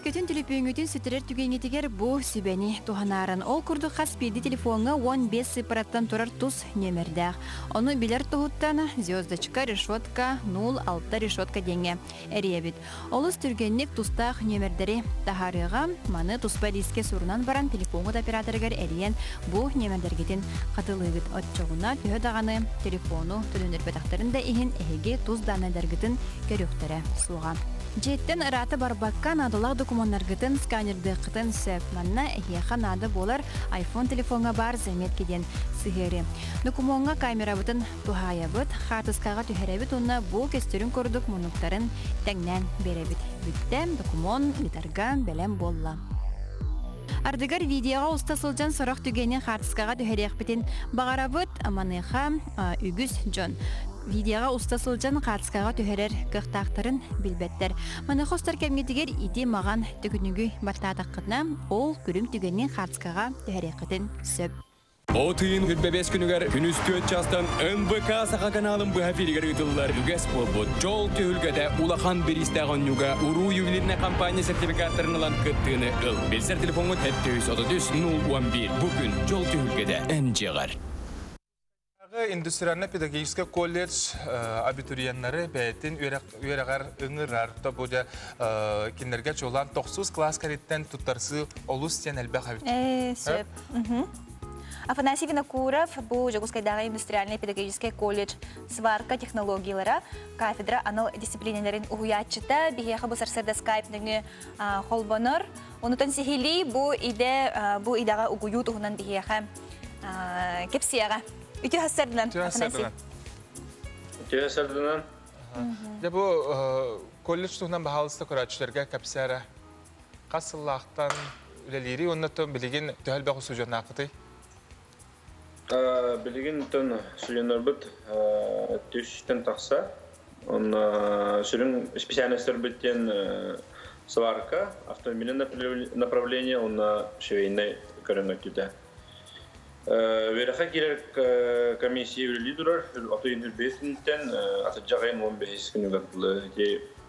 Көтін телепөңітін сүтірер түгенетігер бұл сүбәні туғанарын. Ол күрді қас бейді телефонға 15 сыпыраттан тұрар тұс нөмірдәқ. Оны білер тұғыттан звездочка решетка 06 решетка денге әребет. Олыс түргеннік тұстақ нөмірдері тахарыға маны тұспа диске сұрынан баран телефонғыд операторығар әріен бұл нөмірдергетін қатылығыт отчығына түйедағаны телефону түдіндер бәтақтарында ехін әйге тұз данайдаргытын көріқтері сұлға. Жеттен ыраты барбаққан адылақ документаргытын сканерді қытын сөп. Манна әйеға нады болар iPhone телефонға бар зәмет кеден сығыры. Документға камера бұтын тұхая бұт, қатысқаға түхәрәбіт онына бұл кестерін көрдік мұнықтарын тәңнен беребіт. Бүттем документ литарға бәлем болла. Ардыгар видеоға уста сылжан сорох түгенен хартыскаға түхерекпетін бағарабыт аманыға үгіз жон. Видеоға уста сылжан хартыскаға түхерер кықтақтарын білбеттер. Маны қостар кәмгетігер иде маған түгінігі бартадаққытна ол күрім түгенен хартыскаға түхерекпетін сөп. Отын хүлбебес күнігер күніз төт жастан НБК сақа каналын бұхафилігер үтілілер үгес болбуд. Жол түйілгеді улахан берістағын нүга ұру ювелирна компания сертификаттарын алан күттіғыны ұл. Белсер телефоны 733-011. Бүгін жол түйілгеді әнжеғар. Индустриальный педагогический колледж абитуриенттері бәйтін үйерағар ұңырар. Бұда кенерге жолан 9 класс кареттен тұттарсы олыс тен әлбәқ абит. Сөп. Афанасий Винокуров, бұл Жогускайдағы индустриальный педагогический колледж сварка технологиялары кафедра анал дисциплинелерін ұғыятчыта бігеға бұл сарсырда скайпныңы холбонор. Онытын сихили бұл идаға ұғыют ұғынан бігеға кепсияға. Үті хасардынан, Афанасий? Үті хасардынан. Бұл колледж тұғынан бағалысты көратшыларға кепсияға қасыллақтан үлелері, онытын білеген төхәл бәғі сұжырна ақыты? Білген түн сүренер бұд түштен тақса, сүрін специальностер біттен сварка, автомобильное направление, он швейный көрінгі түді. Вераха керек комиссия лидерер, атойын үрбесінтен атыджағайын 15 күні ғатылы.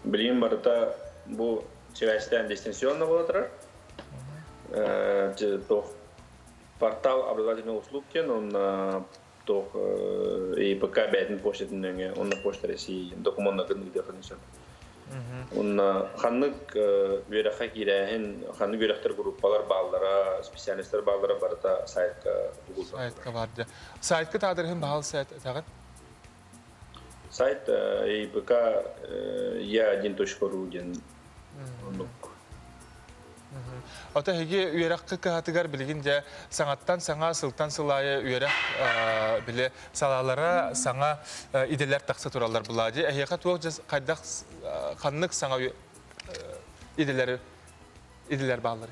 Білген барыта бұл связьтен дистанционно болатырар. Портал образовательных услуг, он ИПК бәйтін почтетінің, он на почта России документна гынық дефинишн. Он ханнык вераха кирәһен, ханнык верахтар группалар баллара, специалисттар баллара барыта сайтка угулса. Сайтка барды. Сайтка тадырһын бахал сайт тагын? Сайт ИПК я1.ру ден. Ота хеге үйераққы кағатығар білген де саңаттан саңа сылтан сылайы үйерақ біле салалара саңа иделер тақсы тұралар бұлады. Әйеқа туақ жаз қайдақ қаннық саңа иделер бағалары?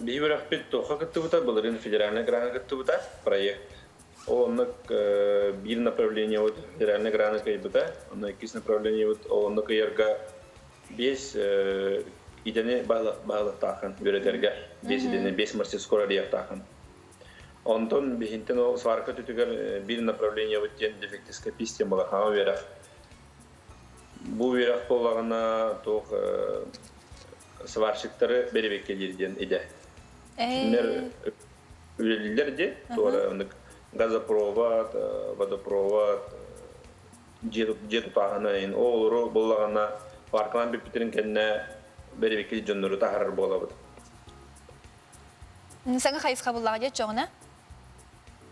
Бейбірақ бет тоқа күтті бұта, бұлырын федеральный граны күтті бұта проект. Онық бір направление өт федеральный граны кай бұта, онық 2 направление өт, онық ерға 5 идене бағылық тақын өретерге, 5 мастерскора дейік тақын. Онтон бейінтен ол сварка түтігер бір направление өттен дефектоскопистен болақаға верақ. Бұл верақ болағына тоқ сварщиктары беребекке дерден иде. Түнер өлелілер де, газопровод, водопровод, жет ұтағына, ол ұры болағына фарқынан бепетерін кәніне беребекке жонныры тағарыр болабыд. Саңа қайысқа болаға дед жоғына?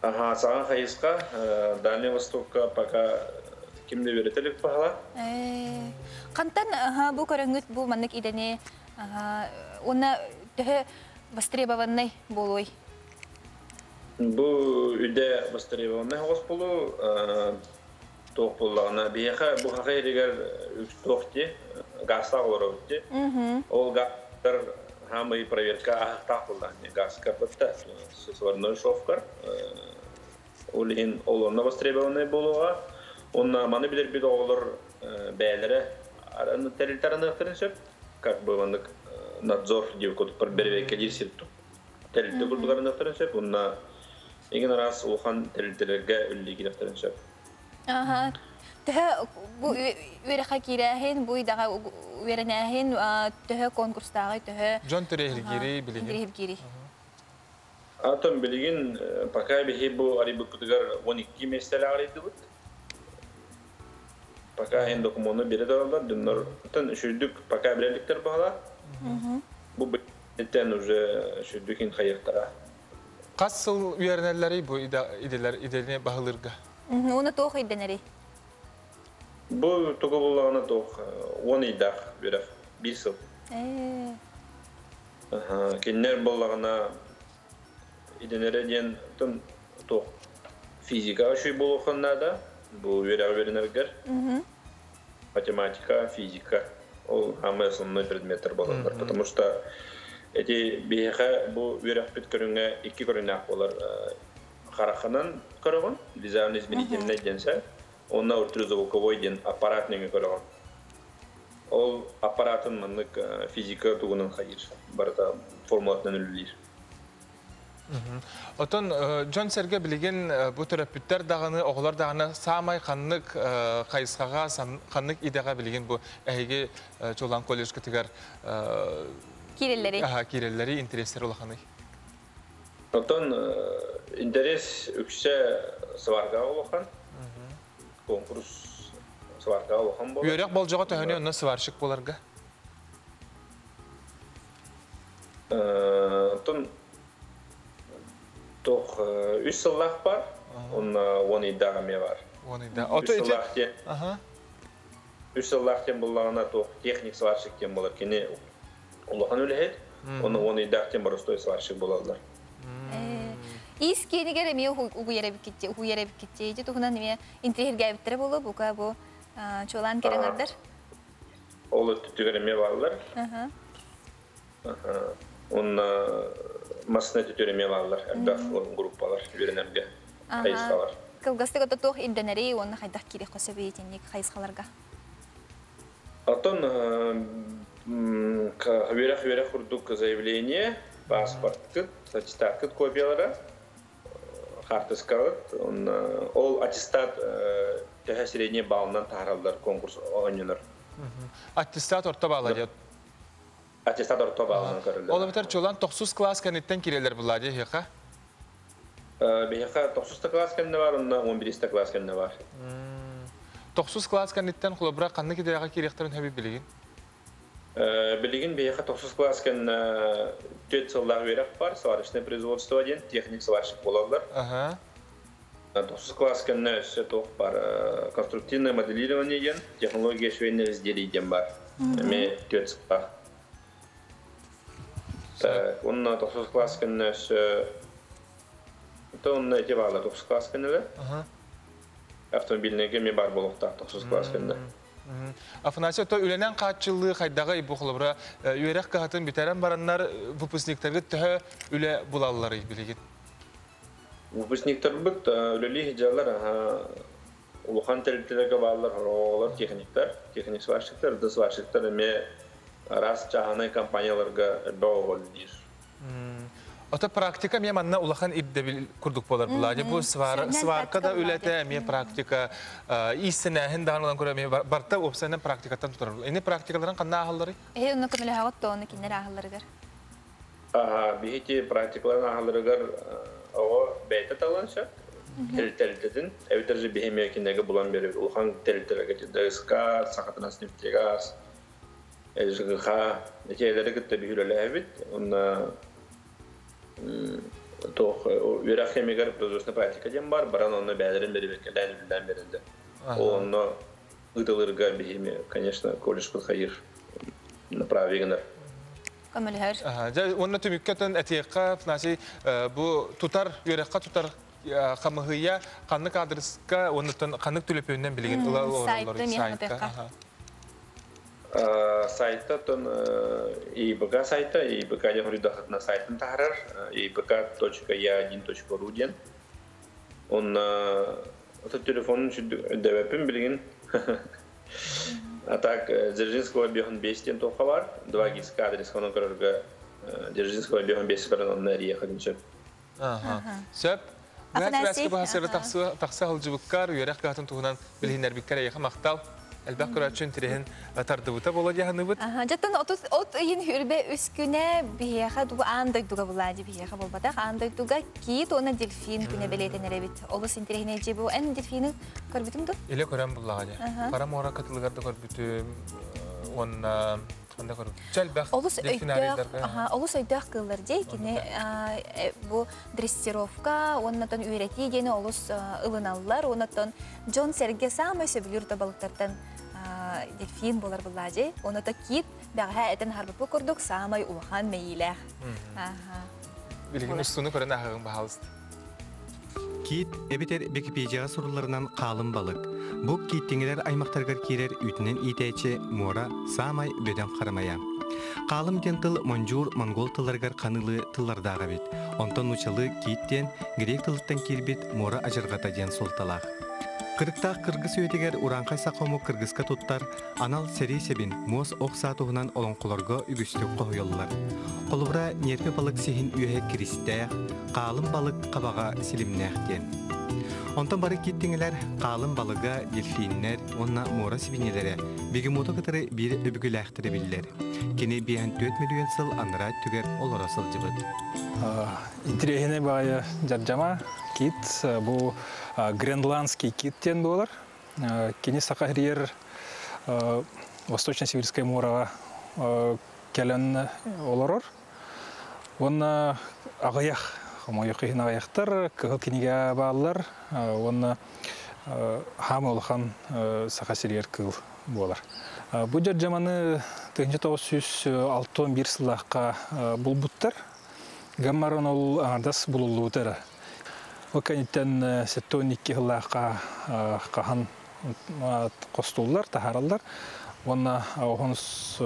Саңа қайысқа, Дальний Востокқа пока кемде беретелік бағала. Қантан бұл көріңгіт бұл маннық идене, оны түхі востребованный болуй? Бұл үйде востребованный қоғыз болу, тоқ болағына. Бейеқа бұл қақай егер тоқте, газтақ олар өтте. Ол газтар хамы проверка ақтақ болағына. Газ капытта, сварной шовкар. Оларына востребованный болуға. Онна маны білер беді олар бәлері тәрілтараны ақтырын сөп. Как бы вандық надзор деп көтіп бір бербекке дерсетту. Тәрілті күрдігарын ақтырын сөп. Онна еген арас оған тәрілтілерге үллеген ақтырын сөп. Түхі өреқа керәхен, бұл идаға өренәхен түхі конкурстағы түхі... Жон түрегіргері білеген. Атом білеген, пока бейхе бұл арибы күтігер 12 местелі ағырайды бұд. Пока хен документны береді алдар, дүннер үшірдік пока білерліктер бағала. Бұл білеттен уже үшірдік хен қайықтара. Қас сыл үйерінәлері бұл иделіне бағылырға? Оны тоқ иденері? Бұл тоғы болағына тоқ 10 идақ берек, 1 сыл. Кеннер болағына иденері ден тоқ физика үші болуқынна да, бұл верек веренергер. Математика, физика, ол хамы основной предметтер болағындар. Потому что Эти бияха бу үйрәк бит көрүнгө 2 көрүнәк болар. Хараханан көрөгөн, дизайн измерительный денсе, онна ультразвуковой ден аппаратныйга көрөгөн. Ол аппаратын мындык физика тугунун хайыр. Барда формулатынан үлелер. Отон Джон Серге билеген бу терапевттер даганы, оглар даганы самай ханнык кайсыга, ханнык идега билеген бу эге Чолан колледжга тигер киреллери. Киреллери интерестер улаханы. Отон интерес үксе сварга улахан. Конкурс сварга улахан бол. Үйрек болжого төһөнө онна сварщик боларга. Отон тох 3 сыллах бар. Он идага ме бар. Он ида. Ото ите. Ага. 3 сыллах тем буллагана тох техник сварщик тем болар. Кене улахан үлехет. Он идага тем барыстой сварщик болалар. Искенигер эме угуяра биккетти. Же тухунан эме интерьерге биттер болуп, бука бу Чолан кереңердер. Ол түтүгер эме балдар. Он масна түтүгер эме балдар. Эрдах группалар беренерге. Кайсалар. Кылгастык ото тох инденери, оны хайдак кире кособейтинник кайсаларга. Атон хабера курдук заявление, паспорт, аттестат копиялары. Хартыскалык, ол аттестат төһө средний балынан таралдар конкурс ойнонор. Аттестат орта бала дет. Аттестат орта балынан көрүлдү. Ол бетер Чолан 9 класс канеттен кирелер булади хека. Бехека 9 класс канне бар, 11 класс канне бар. 9 класс канеттен хулабра канны кидега киректерин хабиб билеген. Билеген бехека 9 класс канне 4 жылдар берек бар, сварочное производство ден, техник сварщик болалар. Ага. 9 класс канне өсө тох бар, конструктивное моделирование ден, технология швейных изделий ден бар. Эме 4 жылдар. Так, он 9 класс канне өсө он эти бала 9 класс канне. Ага. Автомобильный ме бар болукта 9 класс канне. Афанасий, то үленен катчылы хайдага ибу хулабра үйрек кахатын битерен бараннар выпускниктерге төһө үле булаллары билеген. Выпускниктер бит үлели хижалар улухан телтерге баллар, олар техниктер, техник сварщиктер, да сварщиктер эме раз чаханы компанияларга баогол дир. Ото практика мен манна улахан ибде курдук болар булади. Бу сварка да үлете мен практика истинәһен данылан күрә мен барта опсанан практикатан тутар. Эне практикаларын кандай ахаллары? Уну көмөлө хагат тоны кинер ахалларыгар. Бихити практикаларын ахалларыгар о бейта таланша. Телтелтедин эвтерже бихемия кинеге булан берер. Улахан телтерге дска сакатына сниптегас. Эжга этелери китте бихүлеле бит. Онна тох верахемигар производственная практика дем бар, баран онны бәдерин беребекелен билден берилди. Онны ыдылырга бихими, конечно, колледж подхайыр направигенер. Камелхер. Онны түмүккөтөн этиекка фнаси бу тутар верахка тутар камыгыя каннык адреска оннутан каннык төлөпөнүнөн билген сайтта. Сайта тон ИБК сайта, ИБК я говорю на сайтен тарар, ibk.ya1.ru ден. Он этот телефон ДВП билген. А так Дзержинского бехан 5 тоха бар, 2 гиск адрес хонон көрөргө Дзержинского бехан 5 баран на рия хадинчеп. Ага. Сөп. Афанасий бахасыры такса алжыбыккар, үйрек катын тугунан билгендер биккер яха мактал. Әлбәк көрәтчен тирehen атардыбыта бола яһаныбыт. Жаттан от ин хүрбе үскүнә бияха ду андайдуга булади бияха болбада андайдуга кит оны дельфин күнә белетенер бит. Олыс интерегне жебу эн дельфины көрбүтүм ду. Иле көрәм буллага ди. Кара мора катылыгарда көрбүтүм. Онна кандай көрүп. Чәлбәк дельфинарийдар. Олыс өйдәк кыллар ди кине бу дрессировка, оннан үйрәти гене олыс ылыналлар, оннан Джон Серге самый сөбүлүр табалыктардан дельфин болар булади. Оната кит бәгә этен харбы курдук самай улахан мейләх. Билген устуны көрән ахыгын баһалыст. Кит эбитер Википедияга суруларынан калын балык. Бу киттеңелер аймактарга кирер үтүнен итече мора самай бөдөн карамая. Қалым ден тыл монжур монгол тыларгар қанылы тыллардағы бет. Онтан учалы кейттен грек тылыттан келбет мора ажырғата ден солталақ. Кырықтақ кыргыз өтегер уранқай сақомы кыргызка туттар анал серейсебін мос оқсатуғынан олонқыларға үгістік қойылылар. Қолыбыра нерпе балық сехін үйе кірістәқ, қалым балық қабаға сілімнәқтен. Онтан бары кеттіңілер қалым балыға дельфиннер, онна мора сибинелері, бегемоты қытыры бір өбігіләқтірі білдер. Кені 4 миллион сыл аныра түгер олара сыл жыбыд. Интересіне бағайы жаржама кит, бұл гренландский киттен болар. Кені сақағырер Восточно-Сибирское мораға кәлін оларыр. Оны ағаяқ, Мойықын аяқтар, кығыл кенеге бағалар, оны хам олыған сақасырер кығыл болар. Бұл жаржаманы 1961 сылаққа бұл бұттар, гаммарын ол аңардас бұл ұлуытары. Ол кәнеттен 72 сылаққа қахан қостулар, тахаралар. Оны оғыныз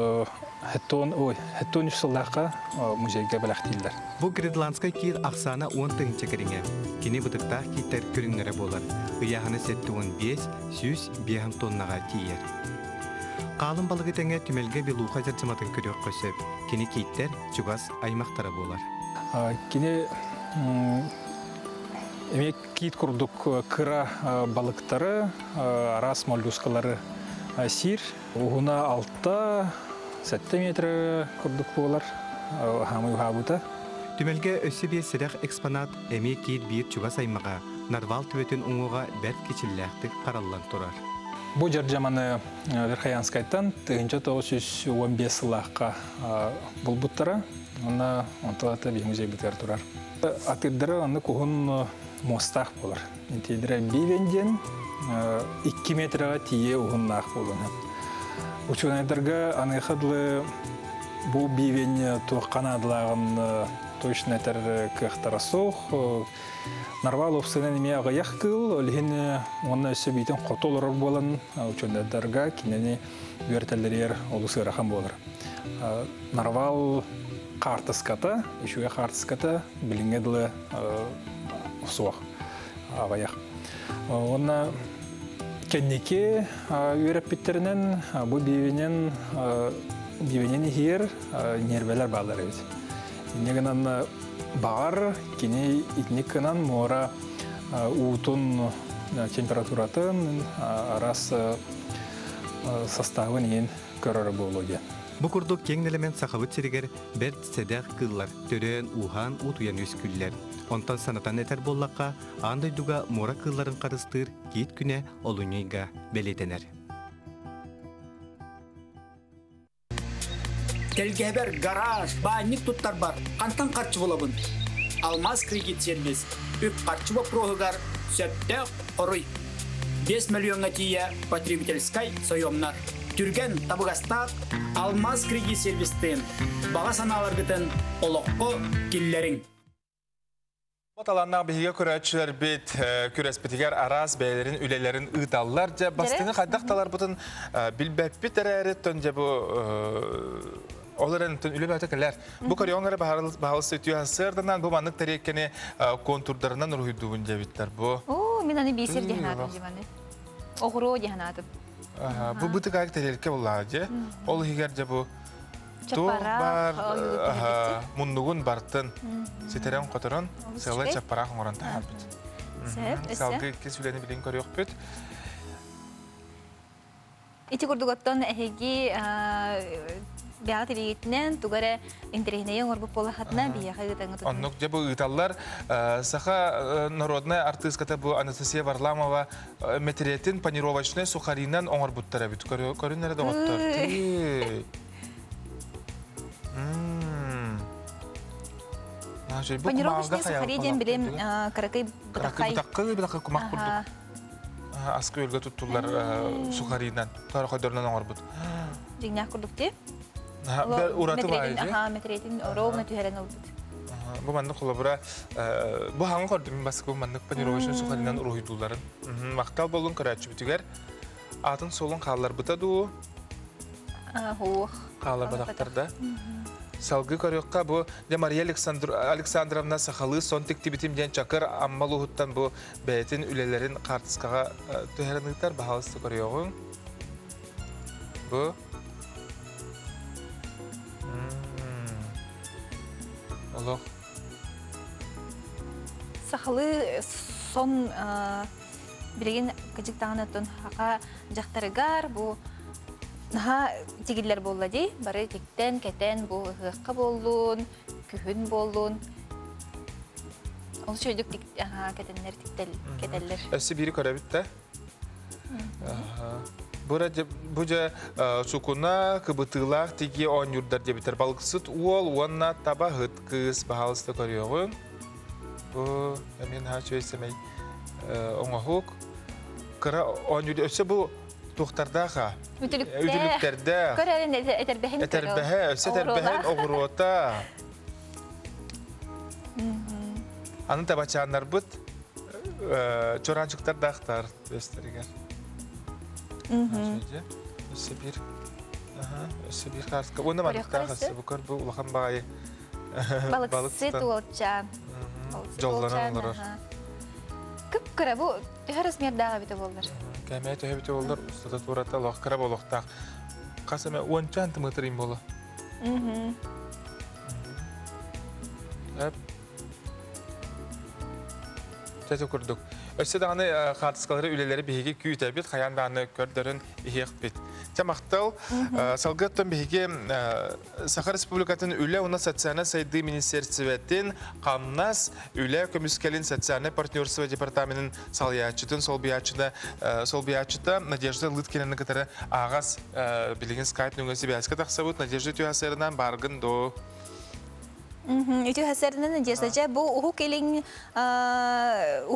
хеттон үсіллаққа музейге біләқтейлдер. Бұл гренландскай кит ақсана 10 тыңча кіріңе. Кені бұтықтақ киттер көріңнері болар. Ұяғыны 7-15, сүз 5 тоннаға тиер. Қалым балығы тәңе түмелге белуға жарчыматын көрек қөсіп. Кені киттер чугас аймақтары болар. Кені емек кит күрдік кыра балықтары, арас моллюскалары сир. Уғына 6-7 метр күрдік болар. Хамы ұғабыта. Түмелге өсі бе сірек экспонат әме кейт бір чугас аймаға, нарвал түветін ұңуға бәрт кечілләқтік қараллан тұрар. Бұл жаржаманы Верхаянскайттан 1915 сылаққа бұл бұттара, оны онталаты бей музей бұттар тұрар. Атырдары оны күхін мостақ болар. Интейдері бейвенден 2 метрға тие ұғыннақ болуын. Ученайдарға анайқадлы бұл бейвен туаққан адылағын точно әтір кіқтара соқ. Нарвал опсынан еме ағаяқ қыл, олген оны өсі бейтін қоты олар болын ученайдарға кенені бертелдерер олы сығырақан болыр. Нарвал қартыската, үшуге қартыската білінгеділі соқ ағаяқ. Оны кәннеке үйреп біттерінен бұл бейвенен егер нервелер бағалар өз. Негінен бағар, кене итнекінен мора уутун температуратын арас составын ең көрірі болуге. Бұл күрдік кең элемент сақабыт серігер бәрт седәқ қыллар, төрен ухан утуян өскүллер. Онтан санатан әтер боллаққа, андай дуға мора қылларын қарыстыр, кейт күне олуңайға бәлетенер. Телгебер, гараж, банник туттар бар. Қантан қарчы болабын? Алмаз кредит сервис. Үп қарчы боп проғығар, сөптәқ орой. 5 миллионға тие потребительскай соемнар. Түрген табығастақ Алмаз кредит сервистен. Баға саналар бітін олыққы келлерің. Баталаннақ бейге көрәтшілер бет көрәспетігер арас бәйлерін, үлелерін ұйталылар. Бастыңы қайдақталар бұтын білбәппет әрәрі төнде бұ оларын үлі бәті кәлер. Бұ көріоңғары бағалысы өтіу асырдынан бұл маңық тәреккені контурдарынан ұрғыдуын дебіттер бұ. Мен аны бейсер дегін атым жеманы. Оғыру дегін атым. Бұ бұты қайық тәрелікке болады. Ол егер де бұ бар мұндығын бартын сетерен қотырын сығылай чаппарақ оңырын тағар бүт. Салғы кес үлені білен көрі өқ бүт. Ити күрдіготтон әхеги бияғы телегетінен туғары интерегінеге оңырбып болақатына бияғы ғытаңы тұтын. Оннық же бұл ұйталылар сақа народная артистката бұл Анастасия Варламова метеретин панировочный сухаринан оңырбыттара бүт. Көрін әрі доғыттар. Панировочный сухариден білем қарақай бұтақай. Бұтақай күмақ күрдік. Асқы өлгі тұттылар сухаринан, тары қойдырынан оңыр бұд. Жеңнақ күрдік де? Ураты бай же? Метеретин ровно түйерен ол бұд. Бұл маңдық қолы бұра, бұл хаңын қорды мен басықы бұл маңдық панировочный сухаринан ұрғыдуларын. Мақтал болуын көрәтші бүтігер. Атын солын қалылар бұтаду. Қалы бадақтарда. Салгы көріққа бұ де Мария Александровна Сахалы сон тектибитимден чакыр аммал ұғыттан бұ бәйтін үлелерін қартысқаға түйерініктер бағалысты көріғың. Бұ олық. Сахалы сон білеген кәжік тағын ақа жақтарығар бұ наға тегілер болла дей, бары тектен, кәтен, бұл ғыққа болуын, күхін болуын. Ол шөйдік кәтенлер кәтелер. Өсі бірі көрәбітті? Бұл жа сұқына күбітілақ теге он юрдар дебітер балғысыт, ол онна таба ғыт қыз бағалысты көріғын. Бұл әмен ға шөйсемей оңағық. Қыра он юрдар өсі бұл Тухтардаха. Үтіліктерді. Көрәрін әтәрбәхін. Әтәрбәхі, өсі әтәрбәхін оғыруыта. Аны табачанар бұд, чоранчықтар дақтар өстерігер. Өсі бір қартқа. Оны маңықтар қасы бұқыр бұл ұлақан бағайы. Балықсыт олчан. Жолланан олар. Күп көрі бұл түхәріс мердағы біті болдар. Кәмәй төхебіте олар ұстата турата лоққыра болуқтақ. Қасаме 10 сантиметрін болу. Тәті күрдік. Өсі дағаны қартысқалары үлелері бейге күйті әбет, қаян дағаны көрдерін ехек бет. Тәмақтал, салғыттан бейге Саха Республикатын үлі ұна социальны сайды министерстветтен қамнас үлі көміскелін социальны партнерство департаментін салиячытын сол биячыта Надежда Лыткенені кітары ағас білеген скайп нүңесі бәскі тақса бұд Надежда түйасырынан барғын до. Үті хасарынан Надежда бұл ұху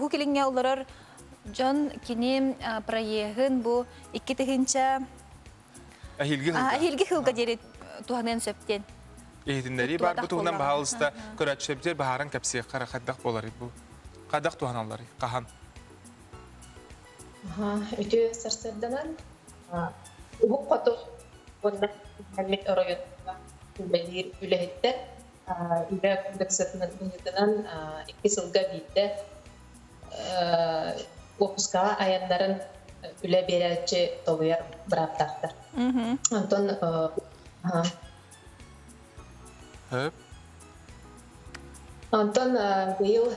келіңе оларар жон кенем проегін бұл 2 тігінші Ахилги хылға дері туғанын сөптен. Ехетіндері бар бұл туғынан бағалыста көрәт сөптер бағарын кәпсеге қара қаддақ болар бұл. Қаддақ туған алар, қахан? Үті сарсырданан ұғық қатық онда мәлмет орайынға үлбәлер үләхеттер үлә күндексетінің үндетінен 2 сылға бейді опускаға аянларын үлә берәтші толуяр біраттақтар. Антон Антон быйыл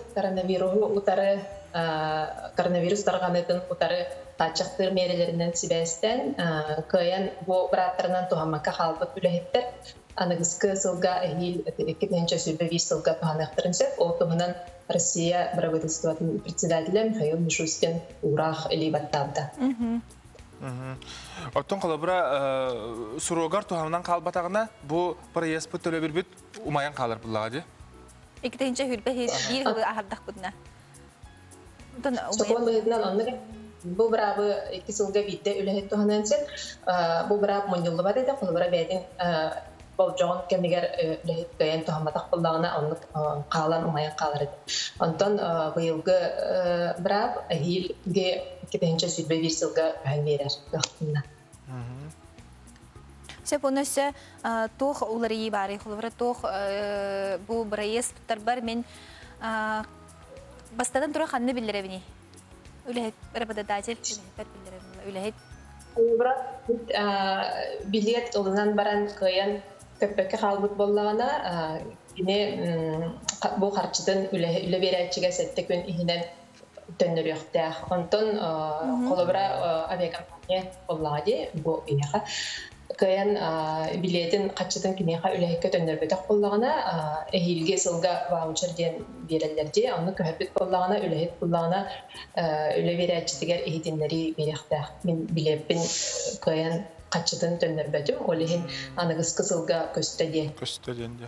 коронавирус тарғанытын утары тачақтыр мерелерінен сибәстен көйен бұл біраттарынан туғамаққа қалбыт үләхеттер анығызқы сылға әйел 2-5 сылға туғанақтырын сөп, ол тұғынан Россия правительствотын председателі Михаил Мишустин ұрақ әлей баттавды. Оттон қалабыра сұрогар туғамынан қалбатағына бұл проеспі төлі бір бүт ұмайын қалар бұллаға де? 2-ші хүлбі бір ғылы ағардақ бұдына. Соқуан бұғыдынан онығы бұл бірабы 2 сылға бейді үләхет туғанан сен бұл бірабы мұнылы бар еді, қолы бұра бәйдің Бол жоғын кәмегер үләхет көйен туғаматақ бұллағына онық қалан ұмайын қалар еді. Онтон бұйылғы біраб әйелге 2-ші сүрбе бір сылға өйін берер ұқтында. Сөп оны өсі тоқ олары ей бары, қолыбыра тоқ бұл бірайыз тұттар бар, мен бастадан тұра қанны білдір әбіне? Үләхет әрбада дәжел үләхет? Қолыбыра билет олынан баран көйен көппекке қалбыт боллағына бұл қарчыдың үлі берәтчіге сәтті күн ихінен төннір өқтәқ. Онтон қолыбыра авиакомпания боллаға де бұл үйеға. Көйен билетін қатшыдың кенеға үләхекке төннір бөтек боллағына әйелге сылға ваучерден берелерде, оны көппек боллағына үләхет боллағына үлі берәтчідігер ихетінлері беректәқ. Мен билеппін көйен қатшыдың төннір бөтім, олығын анығыз қысылға көстәде. Көстәден де.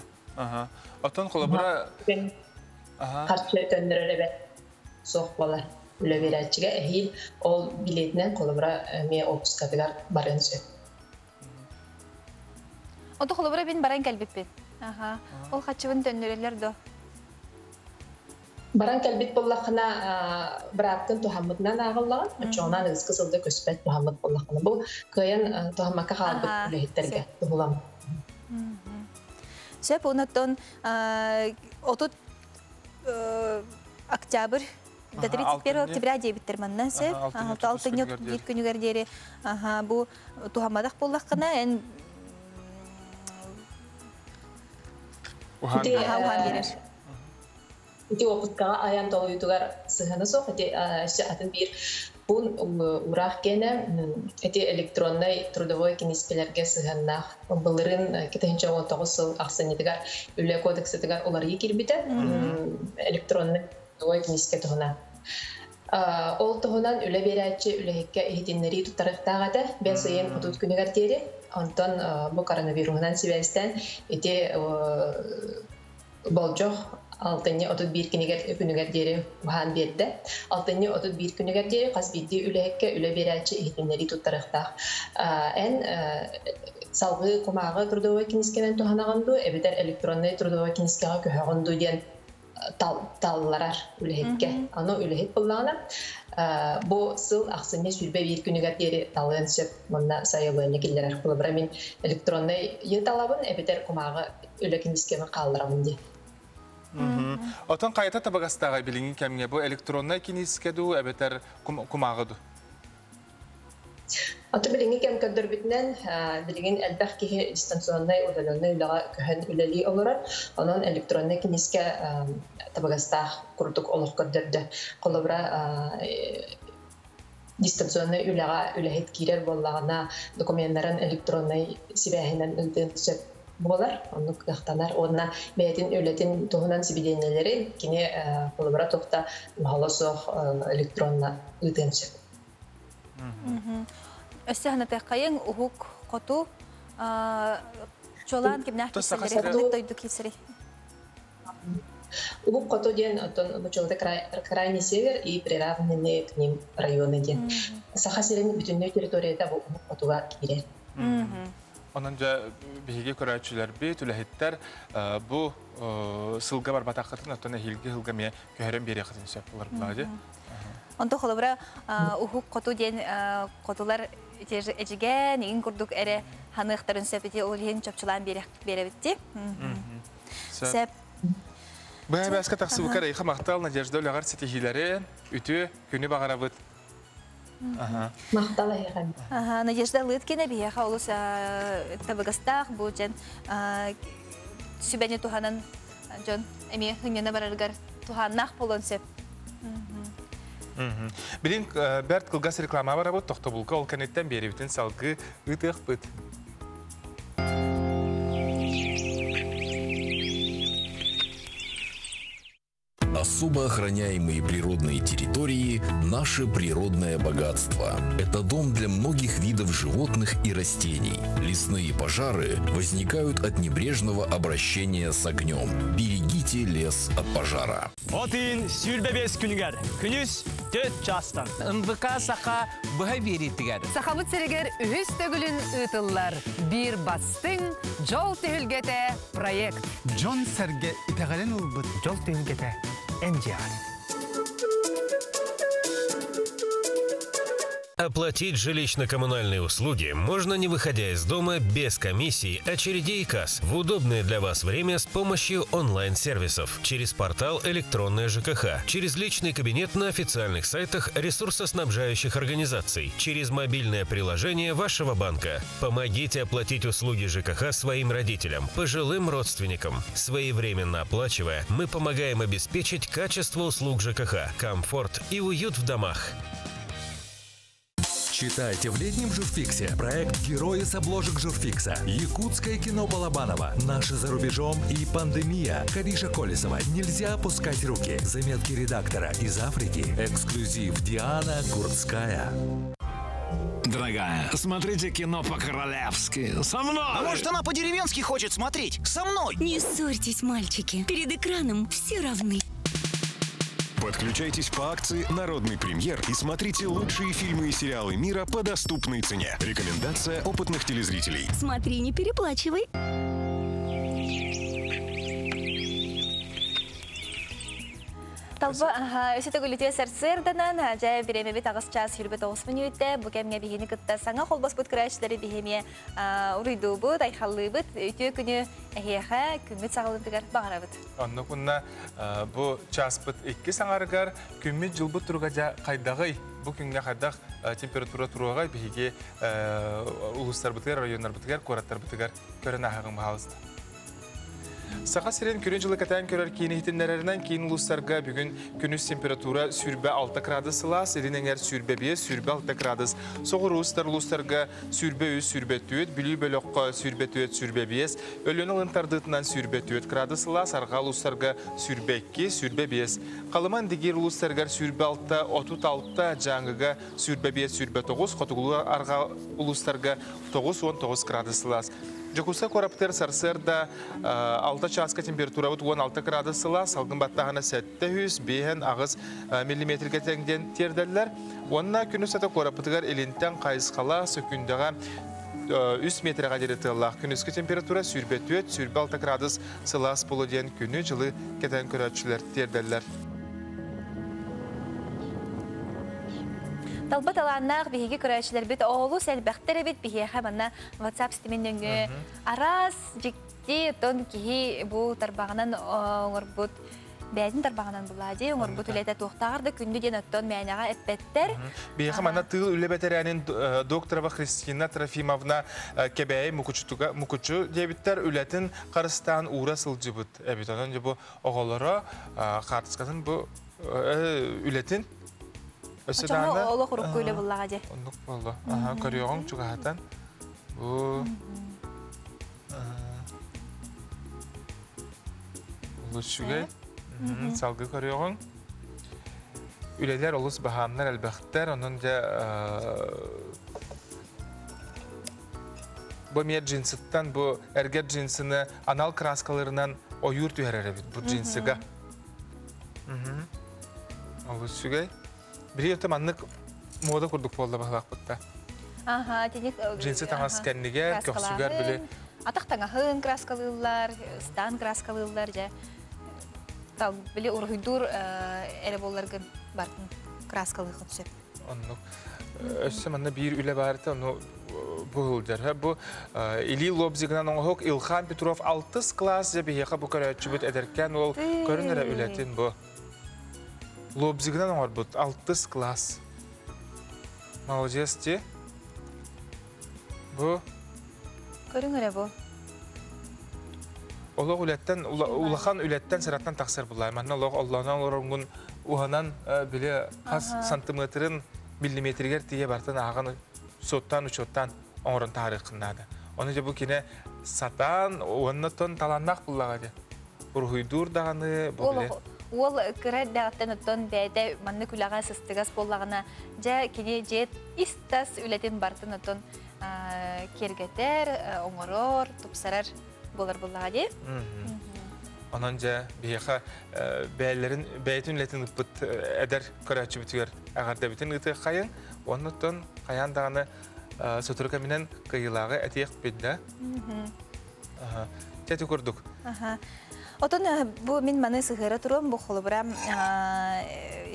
Оттан қолабыра... Қарчы төннір әребет соқ болар. Үлі берәтчіге әйел ол билетінен қолабыра ме опускатығар барын сөп. Оты қолыбыра бен баран кәлбеппен. Ол қатшыбын төннөрелер до. Баран кәлбит боллақына біраттың тухамытынан ағыллаған, очоғынан ызқы сылды көспәт тухамыт боллақына. Бұл көйен тухамаққа қалбыт үлехеттерге тухылам. Сөп, онаттон отут октябрь, да 31 октября дебиттер манна сөп, 6 бір күнігердері бұл тухамадақ боллақына, ән Ухан берер. Ити опытқаға аян толы ютугар сығаны соқ, атын бір бұн ұрақ кені электронный трудовой кенеспелерге сығаннақ. Бұлырын кетігінші 19 сыл ақсын едігар үлі кодексетігар олар екербіті электронный трудовой кенеске тұғына. Ол тұғынан үлі берәтші үліхекке ехетінлері тұттарықтағады, бәл сайын құтут күнігер дері. Антон бұл коронавирусынан себәстен болжоқ алтыны отут bir күнігер дері ұған берді. Алтыны отут bir күнігер дері қас бидді үліхекке үлі берәтші ехетінлері тұттарықтақ. Ән салғы құмағы трудовой кенескенен тұғанағанду, әбетер электронный трудовой кенескеға көхағынду ден талларар үліхекке. Аны үліхек болағына. Бұл сыл ақсыне сүрбе bir күнігер дері талығын сөп мұнна сайылығыны келдер арқылы. Бұра мен электронный енталабын әбетер құмағы үлі кенескені қалдырамын де. Отон қайта табағастаға біліңін кәмге бұл электронный кенескеду әбетер құмағыду? Аты біліңі кәм көдір бітінен біліңін әлбәқ кейі дистанционный ұдаленный үліға көхін үлілі олырар. Onun электронный кенеске табағастақ құрдық олық көдірді. Қолы бұра дистанционный үліға үліхет кейрер болағына документларын электронный себәхінен үлден түсіп болар. Оны қақтанар. Онына бәйтін өлетін тұғынан себеденелері кене қолы бұра тоқта мағалы соқ электронна үлден түсіп. Өссіғіні тәққайын ұғық қоту чолан кемнақ кесілері, қылықты кесірі? Ұғық қоту ден бұчылды крайний север и приравнены к ним районы ден. Саха-Сирен бүтіннөй территорияда бұл ұғық қотуға керер. Onun da bihiге көрәтшілер бет, үләхеттер бұл сылға бар батаққатын, оттана хилге ме көхерен бері қытын сөп болар бұлады. Онда қолыбыра ұғық қоту ден қотулар әжіген, егін күрдік әрі ханықтарын сөп ете ол ең чөпчілан бері бітті. Сөп. Бұл әбәсқа тақсы бұқар айқы мақтал Надежда өліғар сетехилері үті күні бағара бұд. Мақтал айған. Надежда лыткені бейеға олыс табығыстақ бұл жән сүбәне туғанын жон әме хүнені барарғар туғаннақ болын сөп. Білін бәрт қылғас реклама бара бұд, тоқты бұлға ол кәнеттен бері бітін салғы ұтық бұд. Особо охраняемые природные территории – наше природное богатство. Это дом для многих видов животных и растений. Лесные пожары возникают от небрежного обращения с огнем. Берегите лес от пожара. Отын сүрбебес күнігер. Күніз 4 жастан. НВК сақа бұға беретігер. Сақабыт серегер үхіс төгілін ұтылар. Bir бастың жол түйілгеті проект. Джон сәрге итәғален ұлбыт жол түйілгеті NGR. Оплатить жилищно-коммунальные услуги можно, не выходя из дома, без комиссий, очередей и касс, в удобное для вас время с помощью онлайн-сервисов, через портал «Электронная ЖКХ», через личный кабинет на официальных сайтах ресурсоснабжающих организаций, через мобильное приложение вашего банка. Помогите оплатить услуги ЖКХ своим родителям, пожилым родственникам. Своевременно оплачивая, мы помогаем обеспечить качество услуг ЖКХ, комфорт и уют в домах. Читайте в летнем журфиксе проект «Герои с обложек журфикса», якутское кино Балабанова, «Наши за рубежом» и «Пандемия». Кариша Колесова «Нельзя опускать руки». Заметки редактора из Африки. Эксклюзив Диана Гурцкая. Дорогая, смотрите кино по-королевски. Со мной! А может, она по-деревенски хочет смотреть? Со мной! Не ссорьтесь, мальчики. Перед экраном все равны. Подключайтесь по акции «Народный премьер» и смотрите лучшие фильмы и сериалы мира по доступной цене. Рекомендация опытных телезрителей. Смотри, не переплачивай. Талба, өсеті күліте сәрсірданан, жай біреме бет ағыз час хүрбет 9 минутте, бұл кәмге бігені күтті саңа қолбас бұд күрәшілері бігеме ұрыйду бұд, айқаллы бұд, өте күні әйеға күммет сағылындығар бағара бұд. Онны күнна бұл час бұд 2 саңарығар күммет жыл бұд тұрға жа қайдағый. Бұл күнге қайдақ температура тұруға бігі ұлыстар бұтығар, райондар бұтығар, қораттар бұтығар көрін ағығын бағалызды. Сақа сирен күрін жылы кәтән көрер кейіні хитінлерінен кейін ұлыстарға бүгін күніс температура сүрбе 6 градус сылас, ерінеңер сүрбе 5, сүрбе 6 градус. Соғыр ұлыстарға сүрбе 3, сүрбе 4, білі бөліққа сүрбе 4, сүрбе 5, өліні ұлынтардығынан сүрбе 4 градус сылас, арға ұлыстарға сүрбе 2, сүрбе 5. Қалыман дегер ұлыстарға сүрбе 6, 36, жаңыға сүрбе 5, сүрбе 9, қотығылы арға ұлыстарға 9-19 градус сылас. Жокуса кораптер сарсырда 6 часка температура 16 градус сылас, салгын баттағына 700 бейін ағыз миллиметрге тәңден тердәлілер. Онына күні сәті кораптығар елінтен қайысқала сөкіндіға 3 метрға деретілақ. Күніскі температура сүрбе 4, сүрбе 6 градус сылас болу ден күні жылы кетен көрәтшілер тердәлілер. Талбат аланнақ бігі көрәшілер біт оғылу сәлбәқтері біт бігі қаманна WhatsApp стеменіңгі арас жекте тон кейі бұл тарбағынан оңыр бұд бәдін тарбағынан бұлади, оңыр бұд үләті тоқтағырды күнді ден оттон мәйнаға әппәттер. Бігі қаманна тыл үлі бәтәрәнін докторова Христина Трофимовна кәбәйі мұкучу дебіттер үләтін қарыстан ұра сылжы бұд. Әбет онын бұл оғылары қартысқатын бұл үләтін Очоңа олық ұрық көйлі бұллаға де. Ондық болды. Көріоғың чүғатан. Бұл үшігей. Салғы көріоғың. Үлелер олыс бағамнар әлбәқтер. Оның да бұл мер джинсыттан, бұл әргер джинсыны анал краскаларынан ойыр түйәрері біт. Бұл джинсыға. Ол үшігей. Бір ерті маннық мода күрдік болды бағылақ бұтта. Джинсы таңас кәннігер, көксігер білі. Атақтаңа ғын краскалылар, стан краскалылар, білі ұрғыдур әрі боларғын бартын краскалы құтсып. Өсі манна бір үлі барыты, оны бұғылдар. Бұл Или Лобзигынан оңғық Илхан Петров 6 класс жабиеға бұл көрәтші бүт әдеркен ол көрінірі үләтін бұл. Лобзигынан оңғар бұд, 6 класс. Молодец, те? Бұ? Көріңірі бұ? Олық үләттен, улахан үләттен сараттан тақсыр бұлай. Манна олық Allah'ынан орыңғын уғанан біле қас сантиметрін миллиметргер тие бартын ағын соттан, учоттан оңырын тарихыннады. Оны же бұл кене сатан, онына тон таланнақ бұллаға де. Ұрғыйдур дағаны бұл Ол кірәт дағыттан ұттон бәйді манны күліға сыстығас болағына жа кене жет истас үләтен бартын ұттон кергетер, оңырор, тұпсарар болар болаға де. Онан жа бейіға бәйтін үләтін ұппыт әдір көрәтші бүтігер ағарда бүтін ұты қайын, оның ұттон қаян дағаны сөтірікі менен қиылағы әтеек бейді. Тәті көрдік. Отон бу мен маны сыгыра турам бу холобрам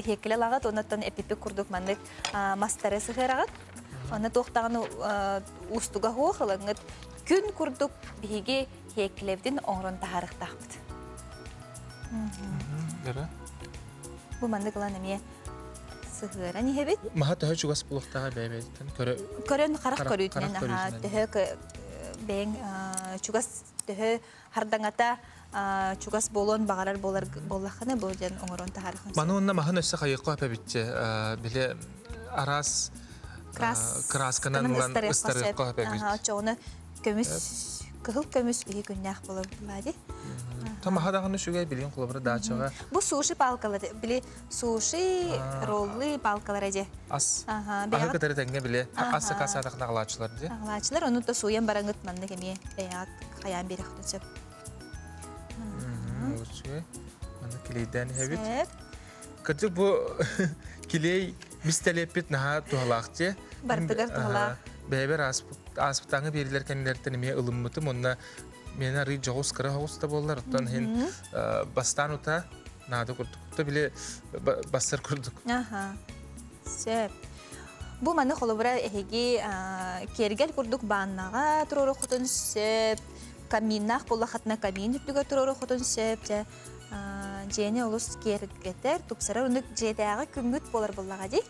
хекеле лагат онаттан эпипи курдук мандык мастары сыгырагат. Аны тоқтағаны устуга хоохылыңыт күн курдук биги хекелевдин оңрон тахарыктакпыт. Бері? Бу мандык ланамия сыгыра не хебит? Маха төһө чугас булуктага бәйбәйттен көрөн карак көрүтүнен төһө бең чугас төһө хардаңата чугас болон бағалар боллақаны бұл ден оңырон тахарықын. Маны онна махын өсі қайыққа өпі бітті. Біле арас красканан ұлан ұстарыққа өпі бітті. Чоғыны көміс, күхіл көміс бейі күннәқ болып бұлады. Тамахадағыны шүгей білген құлыбыры дачаға. Бұл суши палкалары, біле суши, роллы палкалары де. Ас. Ағы кітері тәңге біле асы қасадақын ағылачылар де. Ағылачылар, оны да суян бараңыт манды кеме бәяқ қаян бері құтынсып. Мана келейден хәбит. Кәді бұл келей мистәлеппет наға туғалақты. Бартығар туғалақ. Бәйбер аспытаңы берілер кәнелерден еме ұлыммытым. Онына мен ары жоғыз қыры хоғыста болылар. Оттан хен бастан ұта Nada kurduk. Da bile basar kurduk. Aha. Sep. Bu manı xolobra ehegi kergel kurduk bannaga turoro xotun sep. Kaminnak bolla xatna kamin ütüge turoro xotun sep. Jene olus kergeter tuksara unik jedaga küngüt bolar bollaga di.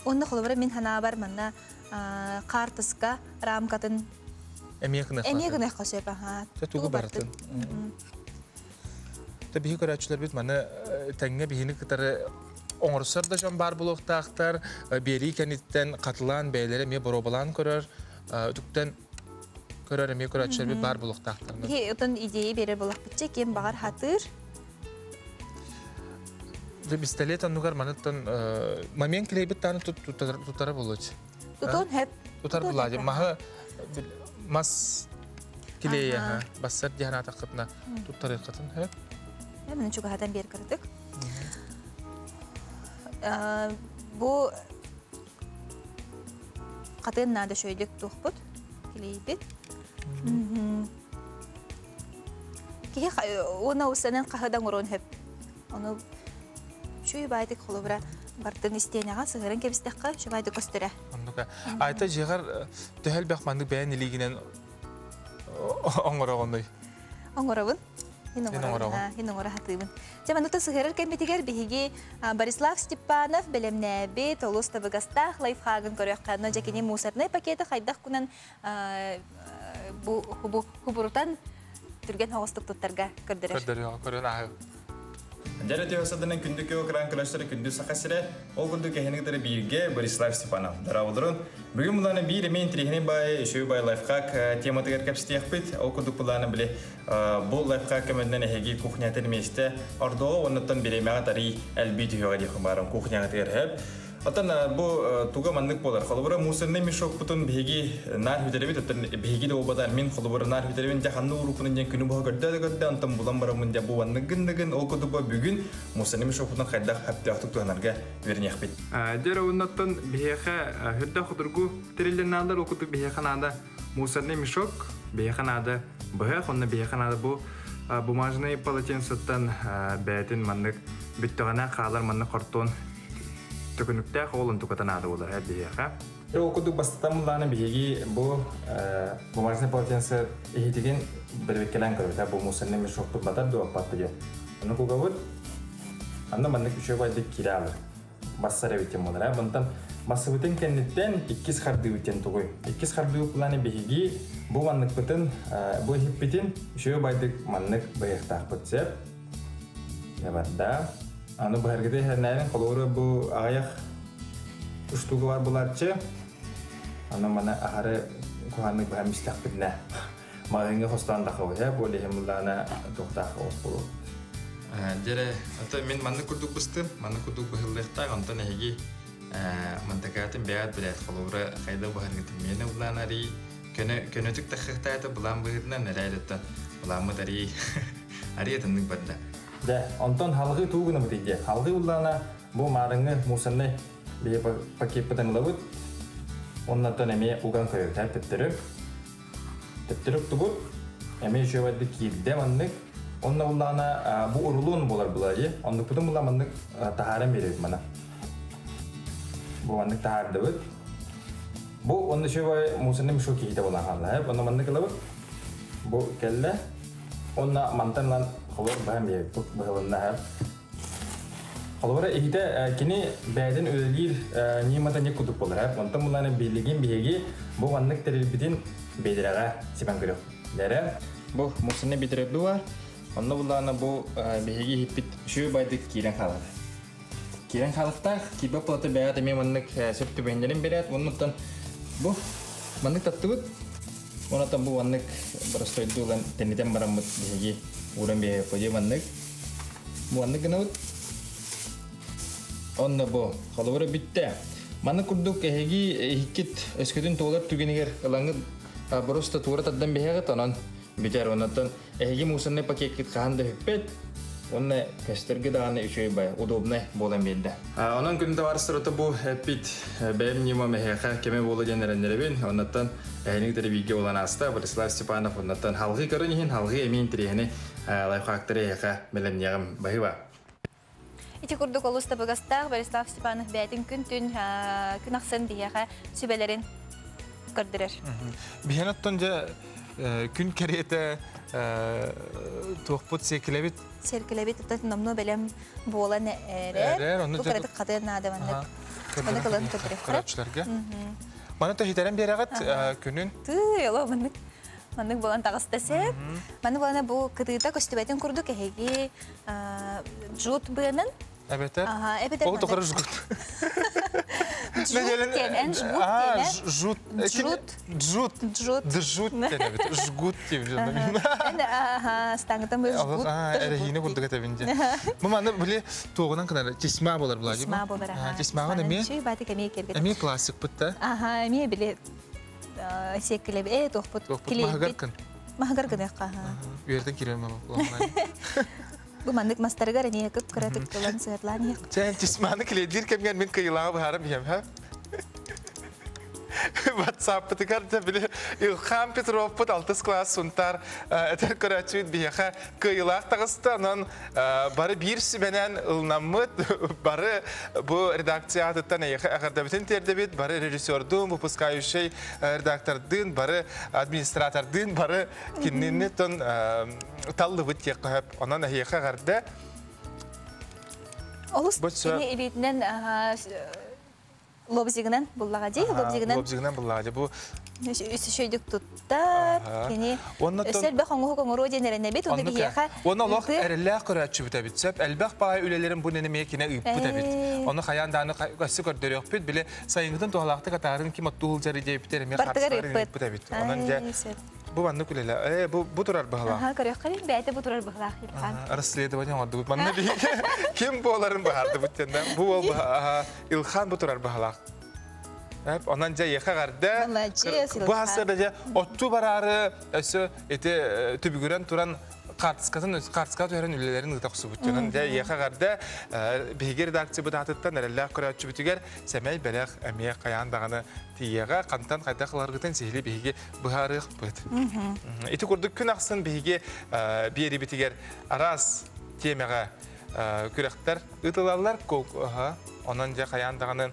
Onda xolobra min hana bar manna kartıska ramkatın Emiyekine xasep aha. Tuğu baratın. Tabii ki öğrenciler bit mana tenge bihini kıtarı onursar da jan bar buluktaktar beri kenitten katılan beylere mi borobalan körör tükten körör mi öğrenciler bit bar buluktaktar. Hi otan ideyi berer bulak bitecek kim bağır hatır. De bistelet anugar manattan mamen klebit tane tutara buluç. Tutun hep tutar bulacı. Maha mas kileye ha basar dihana takıtna tutar yakıtın hep. Hemen çok hadan bir kırdık. Bu katın nada şöyle tuhbut kileyip. Ki ona usanan kahadan orun hep. Onu şu ibadet kolubra bartın isteyene sığırın kebistekka şu ibadet göstere. Anlıka. Ayta ciğer tehel bakmandık beğen iliginen oңорогондой. Оңоробун? Хин hatыбын. Жаман ута сыгырыр кембетигер биһиги Борислав Степанов белемнәби толус табыгаста лайфхагын көрөккәнне жакини мусорный пакеты хайдах кунан бу хубурутан түрген хогыстык туттарга көрдөрөр. Көрдөрөр. Jadi tiada kündük yok kran klasları kündüz sakasire o kündük kehenekleri birge Борислав Степанов. Daravulurun. Bugün bunların bir emin trihini bay şu bay lifehack tema teker kapsitiyah bit. O kündük bunların bile bu lifehack kemenden hegi kuchnya termeste. Orada ondan bir emin tari elbit yok diye kumaran kuchnya teker hep. Atan bu tuga mandık bolar. Kalbura muserne mişok butun bihigi nar hüdelebi tutan bihigi de obadar min kalbura nar hüdelebin jahannu urukunun jen günü baha gırda antam bulan baramun jabu wan negen o kuduba bugün muserne mişok butun kayda hapti aktuk tuhanarga verniyak bit. Jera unnattan bihiga hüdda khudurgu terillen nandar o kudu bihiga nanda muserne mişok bihiga nanda baha khonna bihiga nanda bu bumajnay полотенцетан бәтин маннык биттогана калар манны картон Tükünükte oğlun tukatanadı olur hep diye ha. Okuduk bastamlarını bilgi bu marjinal potensial ihtigen berbikilan karo bu musanne meşoktu batar do patlıca. Onu kugavut anda mandık bir şey vardı kiralar. Basara bitim olur. Bundan masabıtın kenditten ikiz hardı bitim tuğuy. İkiz hardı planı bilgi bu mandık bütün bu hipitin şey vardı mandık bayakta patlıca. Ya banda Anu bahargede her neyden kalora bu ayak ustuğu var bularca. Anu mana ahare kuhanlık bahar mistakbidne. Mağenge hostan da kavga ya boleh mulana dokta kavga bulu. Jadi atau min mana kuduk bustun, mana kuduk bahirlekta konten hegi mantakatın beyat bilet kalora kayda bahargede mina mulana ri kene tuk takhta itu bulan bahirna nerede bulan mı dari hari tanık badda. De, ondan halgı tuğunu bitecek. Halgı ullana bu marangı musanne bir paket peten lavut. Ondan eme ugan koyuyor. Teptirip tuğut. Eme şöyle kirde mandık. Ondan ullana bu urulun bolar bulayı. Ondan putun ullana mandık taharam veriyor bana. Bu mandık tahar davut. Bu ondan şöyle musanne bir şok ihte olan halde. Ondan mandık lavut. Bu kelle. Ondan mantan lan Kalor bahan bir bahavanna hep. Kalora ihte kini beden ödelir nimatan ya kutup olur hep. Ondan bunların birliğin bihegi bu anlık terbiyetin bediraga sipan kırıyor. Dere bu musunne bitirip dua. Ondan bunların bu bihegi hipit şu baydık kiren kalık. Kiren kalıkta kiba plata beyat emi manlık septi benjerin berat. Ondan bu manlık tatut. Ondan bu manlık berastoydu lan tenitem baramut bihegi. Uran biaya apa je mannek, mannek kenapa? Onna bo, kalau orang bitta, mana kuduk hegi hikit eskudun tolar turgeniger langit berusta turat adam biaya katanan bicara onatan hegi musanne pakai kit kahan deh pet, онна көстөргө дагы үчөй бай удобный болан белди. Онун күндө барсырыты бу бит бемнима мехека кеме боло денеренеребин. Оннан эниктери биге болан аста Борислав Степанов оннан халгы көрөнүн халгы эмин тирехне лайфхактары яка меленнягым байва. Ити курдук олуста багастар Борислав Степанов бәйтин күн аксын бияга сүбелерин көрдүрөр. Бихенаттан же күн керете тоқпут секилебит. Серкилебит намно белем болан эрер. Бу керете кадыр надаманлык. Каны кылын көрдүрөр. Көрөчлөргө. Мана тохитерен берагат күнүн. Тыйла Маннык болан тагыста сеп. Маны болана бу кытыта көстөбөтүн курдук эги жут бынын. Эбетер. Эбетер. Ол тохыр жут. Жут. Жгут деп жүрмүн. Стаңытан бул жгут. Эрехине курдук этебинде. Маманы биле тогунан кына чисма болор булар. Чисма болор. Чисмага неме? Чүй баты кеме келбет. Эми классик бутта. Эми биле секилебе тохпут. Магагаркын. Магагаркын яка. Үйерден кирем ама. Бу мандык мастарга не көп кыратып кылан сырлан. Сен чисманы кледир кемген мен кыйлагы барып ем, ха? WhatsApp тикарда биле Илхам Петров пут 6 класс сунтар этер көрөчүт бияха кыйлак тагыстанан бары бир сүбенен ылнамыт бары бу редакцияттан агырда бүтүн тердебит бары режиссердун выпускающий редактордун бары администратордун бары киннеттен таллы бит якып анан яха гарда Олус кини элитинен Лобзигнен буллагади, Лобзигнен буллагади. Бу шөйдүк туттар, кини өсел бе хоңгу коңоро денеренне бит, онда бияха. Оны лох эрелле көрөчү бүтөбүт сеп, элбах бай үлелерин бу неме кине ыйып бүтөбүт. Оны хаянданы касы көрдөрөк бит, биле сайыңдын тоолакты катарын ким оттул жары деп битер эме катары бүтөбүт. Онан же бу банды күлеле. Бу турар бахала. Көрөк калин бәйте бу турар бахала. Расследование орду. Манна би ким боларын бахарды бүттенден. Бу бол Илхан бу турар бахала. Ondan önce yakagarda bu hasarda ottu bararı ösü ete tübügüren turan kartıskat öğren ülelerin ıtaqsı bütçen. Ondan önce yakagarda bir redaksiya bu dağıtıttan nerellah kurayatçı bütüger semey belek emeğe kayan dağını tiyaga kantan kaydaklargıtan sihli bihigi buharıq büt. Eti kurduk gün aksın bihigi bir yeri bütüger aras tiyemege kürekler ıtılarlar. Ondan önce kayan dağının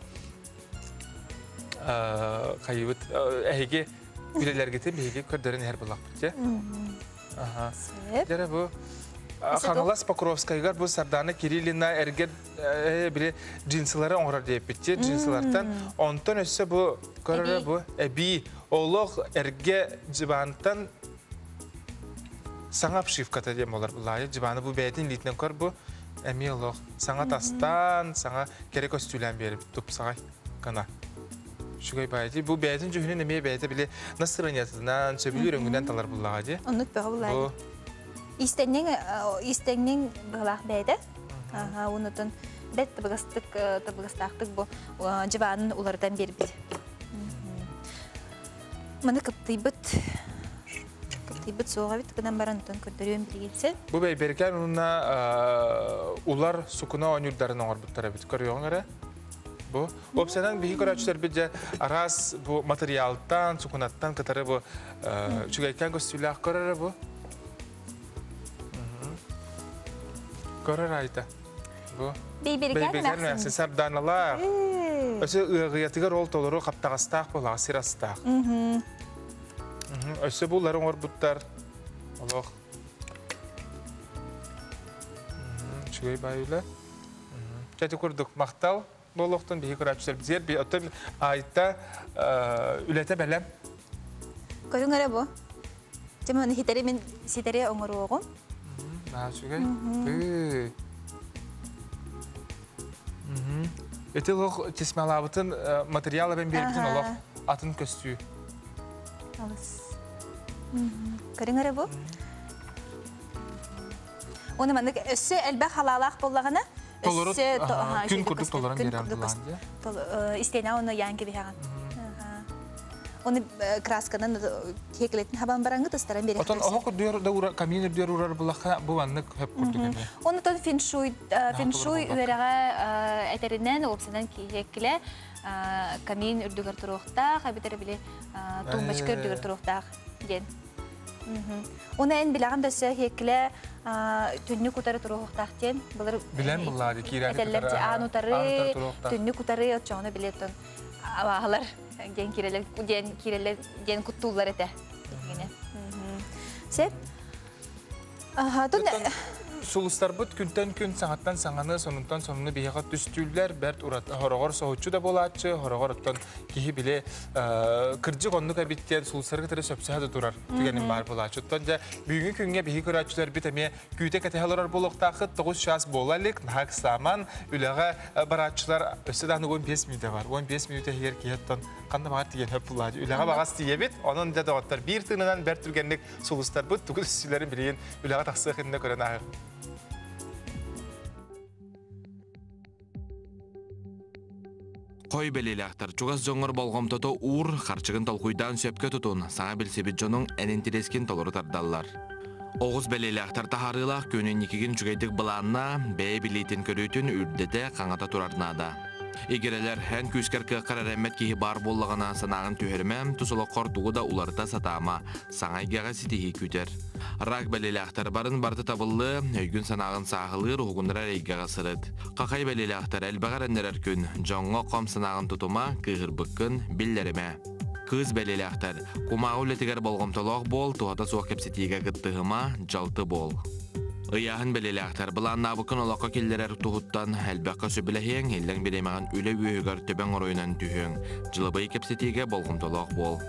kayıbıt ehege üleler getir bihege kördörün her bulak bütçe. Jere bu Xanalas Pokrovskaygar bu Sardana Kirillina erger bile cinsları oğrar deyip bütçe cinsilardan ondan össe bu körere bu ebi oğluq erge cibantan sana pşifkata diyem olar bulayı cibanı bu beytin litnen kör bu emi oğluq sana tastan sana gerek östülen berip tupsağay kana. Şugay bayıcı bu beytin cühünün emeye beyte bile nasıl ranyatından söbülü röngünden talar bulayı. Onluk bağı bulayı. İsteninin bağlaq beyde. Onutun bet tabıgastaqtık bu civanın ulardan beri bil. Mana kıptıybıt soğa bit kıdan baranıtın kördürüyüm bir gelse. Bu bey berken onunla ular sukuna onurdarını orbutlara bit görüyorsun ara. Bu opsiyadan bir hikayetçiler bence aras bu materyaldan sukunattan katarı bu çugayken gösteriler karar bu. Karar ayda bu. Beyberken nasıl sardanalar. Öse gıyatigar ol toluru kaptağastaq bu lasirastaq. Öse bunların orbutlar. Allah. Çugay bayıla. Çatı kurduk maktal. Boluqtan bir hikayetçiler bizer bir otel ayda ülete belem. Görün ara bu. Cemal hiteri min siteriye oңor oğum. Şugay. Ete loq tesmalabıtın materyala ben berbitin oloq atın köstüyü. Alыс. Görün ara bu. Onu mandık össü elbək halalaq bollağına Gün kurduk doların beren bulan diye. İsteyna onu yan gibi heğen. Оны красканын хекелетін хабан бараңы тыстаран берек. Отон оқ үрдер камин үрдер урар булаха бу аннык хөп курдук. Оны тон феншуй үрәгә әтереннән опсынан хекеле камин үрдегәр турыктак, хәбитәр биле тумбачка үрдегәр турыктак ден. Оны эн биләгән дә хекеле төнне күтәре турыктак ден. Булар Билән буллар кирәк. Әтәлләр анутары төнне күтәре отчаны билетон. Авалар ген кирелер ген куттулар әтә. Сеп. Сулустар бут күнтен күн саңаттан саңаны сонунтан сонуны бияга түстүлләр бәрт урат хорогор соочу да болатчы хорогор оттон кихи биле кыржы гоннук абиттен сулустарга тере сөпсәдә турар түгәнен бар болатчы оттон да бүгүнкү күнгә бихи көрәчләр бит эме күтә каталар болоктагы 9 час болалык нак саман үләгә баратчылар өсәдән 15 минут бар 15 минут һәр кияттан кандай бар дигән хөп булады үләгә багас диебит анын да дагыттар бир тынынан бер түргәнлек сулустар бут тугыз сүләрен билен үләгә таксыгында көрәнә. Қой белелектер, чугас жоңыр болғымтото ур, қарчығын толқуйдан сөпке тұтын, саңа білсебет жоның әнін терескен толыры тардалар. Оғыз белелектер тахарылақ көнен екеген жүгейдік бұланна, бәй білейтін көретін үрдеті қаңата тұрарнада. Егерелер hän күскеркі қарарәмет кейі бар болығына санағын түйірмәм, тұсылы қортуғы да уларыта сатама, саңайгаға сетихи күтер. Рак бәлелектер барын барты табылы, өйгін санағын сағылы рұғындыра рейгаға сырыд. Қақай бәлелектер әлбағар әндерер күн, жоңға қом санағын тұтыма, кығыр бұққын, білдеріме. Кыз бәлелектер, кумағы өлетігер болғымтылық бол, туғата суақ кепсетиге гыттығыма, жалты бол. Ыяһын белелектер бұлан набықын олаққа келдерер тұғыттан әлбәққа сөбіләхең, елдің беремеген үлі өйігер төбен оройнан түйің, жылыбай кепсетеге болғымтылық бол.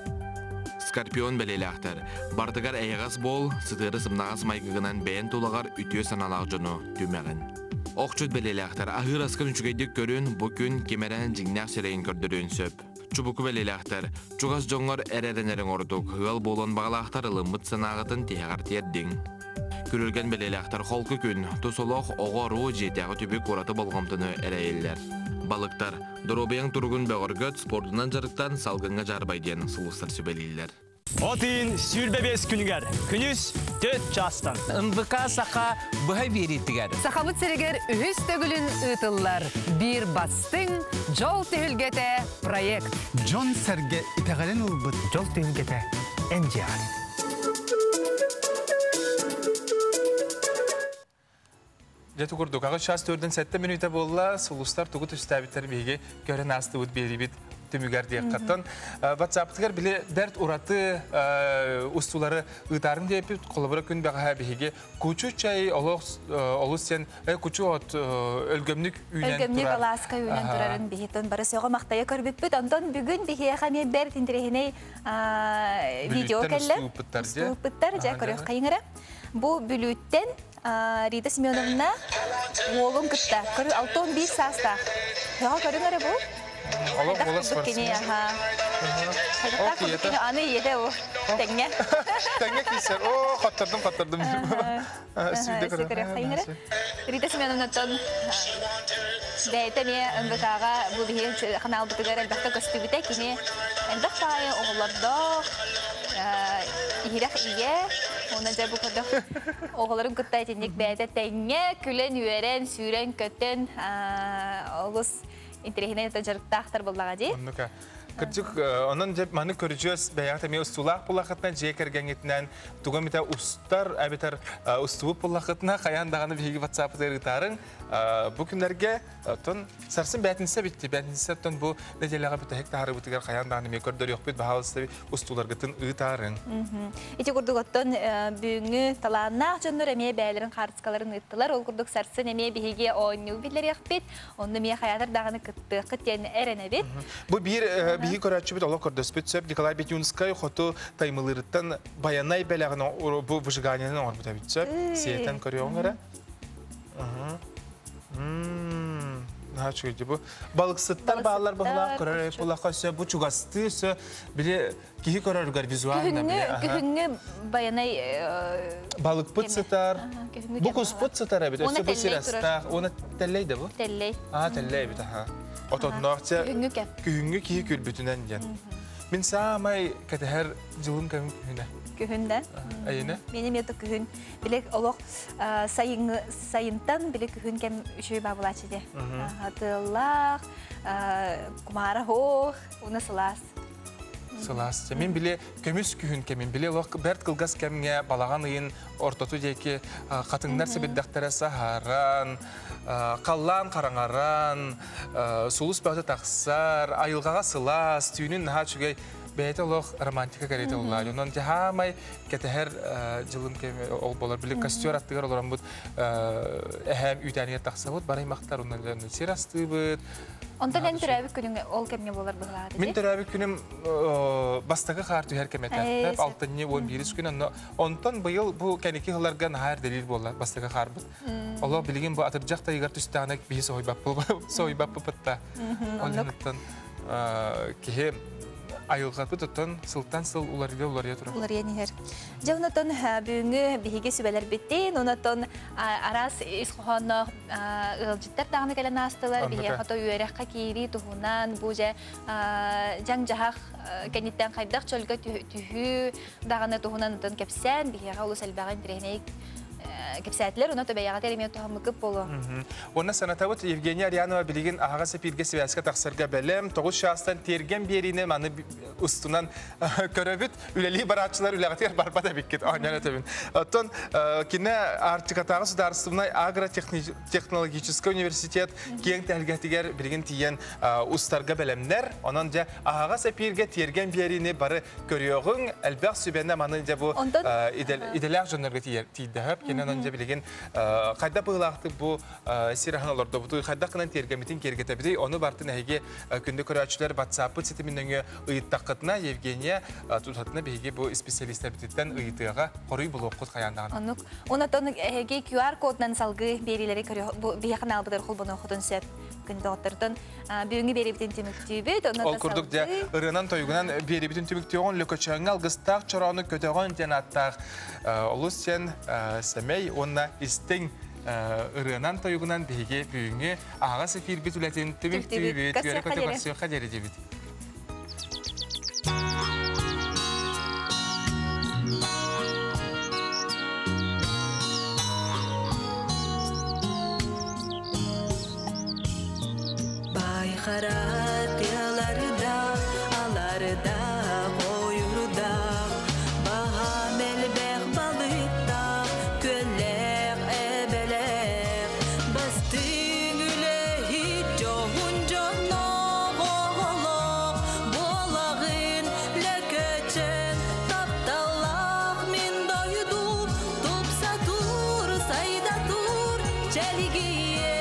Скорпион белелектер, бартығар әйғас бол, сытыры сымнағас майгығынан бәйін тұлағар үтіе саналақ жону түмәғін. Оқчуд белелектер, ағыр асқын үшігейдік көрін, бұл күн кемерен жигнақ серейін көрдірін сөп. Чубуку белелектер, чуғас жоңғар әреренерін ордық, ғыл болын бағалақтар ылымыт санағытын тегар тердің. Күрілген белелектер қолқы күн, тұсылық оғару жетяғы түбік ораты болғымтыны әрәйелер. Балықтар, дұробияң тұрғын бәғыргөт спортынан жарықтан салғынға жарбайден сұлыстар сөбелейлер. Отын сүрбебес күнігер, күніс 4 частан. НВК сақа бұға вереттігер. Сақабыт серегер үхіс төгілін ұтылар. Bir бастың жол түйілгеті проект. Джон сәрге итәғален ұлбыт жол түйілгеті әнжиғар. Жеті күрдік. Ағы шас 4-7 минута болла, сұлыстар тұғы түстәбіттер бейге көрін асты өт беребет түмігер дейік қаттан. Батсаптығар біле дәрт ұраты ұстулары ұтарым дейпіп, қолыбыра күн бәға бейге күчу чай олыс сен күчу от өлгөмнік үйнен тұрар. Өлгөмнік Аласка үйнен тұрарын бейхеттен бары соға мақтая көрбіп бүт. Ондан бүгін бейхе қаме бәр тіндірегіне видео кәлі. Стуыппыттар жа көрек қайыңыры. Бұл бүліттен Рита Семеновна оғым күтті. Көрі 6-11 саста. Яға көрің әрі бұл? Олық болас барсын. Қайдақтақ күдікені аны еді о. Тәңе. Тәңе кейсер. О, қаттырдым. Сөйді көрек қайыңыры. Рита Семеновна тон бәйті ме МВК-ға бұл бейін қанал бұтығар әлбәққа көсті біті кене әлбәқ байы оғылардық. Ирах ие, оны жа бұл қырдық оғыларын күтті айтынек бәйті тәңе, күлін, үйерен, сүйрен, көттен оғыз интерехіне жарықтақтар болдаға дей. Кырдык онон жеп маны көрүчөс баягы мен устулак булакытынан жекергеңетинен туган мета устар абитар уступ булакытына каяндаганы биги WhatsApp деритарын бу күнләргә тон сарсын бәтинсе битти бәтинсе тон бу неделага бит хектары битгәр каяндаганы мен көрдөр юк бит баһалсы устуларга тын ытарын. Ити курдук оттон бүгүнгү талаанна жоннор эме бәйлерин картскаларын ыттылар. Ол курдук сарсын эме биги ойну билер якпит. Онны ме хаятыр даганы кытты кытен эрене бит. Бу бир биги көрәчү бит Олог көрдөспүт сөп Николай Бетюнскай хото таймылырыттан баянай белагына бу выжиганиянын орбута бит сөп. Сиетен көрөңөрө. Начуйди бу балыксыттар баалар бахла көрөр булакка сөп бу чугасты сөп биле кихи көрөргөр визуально биле. Күнгө баянай балык пытсытар. Бу кус пытсытар бит өсө бу сираста. Оны теллейди бу? Теллей. Теллей бит аха. Отоннорча күнгө кихи күлбүтүнөн ден. Мен самай кәтәһәр жылын кәмін күхіне. Күхінде? Әйіне? Менем ето күхін. Білек олық сайынтан білек күхін кәм үші бабылачы де. Атылақ, кумара хоқ, уны сылас. Сылас. Мен біле көміс күхін кәмен біле олық бәрт қылғас кәмге балаған үйін ортоту дейке қатыңдар себеддақтары сахаран, қаллан қараңаран, сұлыс бәуті тақсар, айылғаға сылас, түйінін наға чүгей бәйті олық романтика кәреті олар. Онын жахамай кәтәхәр жылын кәме ол болар. Білі костер аттығар оларан бұд әхәм үйтәніне тақса бұд, барай мақтар онын сер асты бұд. Онтан ән түрәбік күнің ол кәмге болар бұғылады? Мен түрәбік күнім бастағы қар түйер кәметі. Алтынне 11 күн. Онтан бұйыл бұл кәнекі ғыларға нағар дәлел болар бастағы қар бұд. Олар білген бұл атыржақта егер түстіғанақ бейі сойбап бұпытта. Олжанықтан кеге айылғаты тұттан сылттан сыл уларыға тұрып. Уларыға нехер. Жауынатон бүгінгі бейге сөбәлер біттен, онатон арас исқоғаны ұлжыттар дағыны кәлін астылар, бейге қато үйераққа кейри тұғынан, бұл жаң жағақ кәнеттен қайдақ чөлгі түйі дағыны тұғынан ұтын кәпсән, бейге ұлыс әлбәғын бірегінейік кепсәтлер, оны төбәяға тәлемет тұғымы көп болу. Оны санатауыт Евгения Арианова білеген ағаға сәпирге сәбәске тақсырға бәлем, тоғыз шағыстан терген беріне маны ұстынан көрөбіт, үлелі баратшылар үләғатер барбада беккет. Ағынан өтөбін. Оттон, кені Артикатағы сударыстымнай агротехнологический университет кейін тәлгәтігер білген тиен ұстарға бәлемдер, онан жа ағаға сәпирге терген беріне бары көріоғын, әлбәқ сөбәнне маны жа бұ иделәқ жонларға тейдіғіп, кенен онжа білеген қайда бұғылақты бұ сирахан оларды бұты қайда қынан тергеметін кергеті біді, оны бартын әйге күнді көрәтшілер WhatsApp сетімініңі ұйыттақытына Евгения тұтатына бейге бұ специалистер бітеттен ұйытыға қорый бұл оқыт қаяндаған. Онатон әйге QR кодынан салғы берілері бейіқін албыдар қолбаны оқытын сөп күнді оттырдың бүгінгі беребітін түміктейбет. Ол күрдік де ұрынан тойғынан беребітін түміктейғын лөкөчәңі алғыстақ чораны көтеғын ден аттақ олы сен сәмей онна істің ұрынан тойғынан бейге бүгінгі аға сәфир бет үләтен түміктейбет көрі көтеғасы қадері дебет. Байқарат яларда, аларда, қойырда, баға мәлбәқ балықта, көлләқ әбәләқ, бастың үләхи жоғын жоғна ғолақ, болағын ләкәчән, тапталақ мен дойду, топса тур, сайда тур, чәлігейе.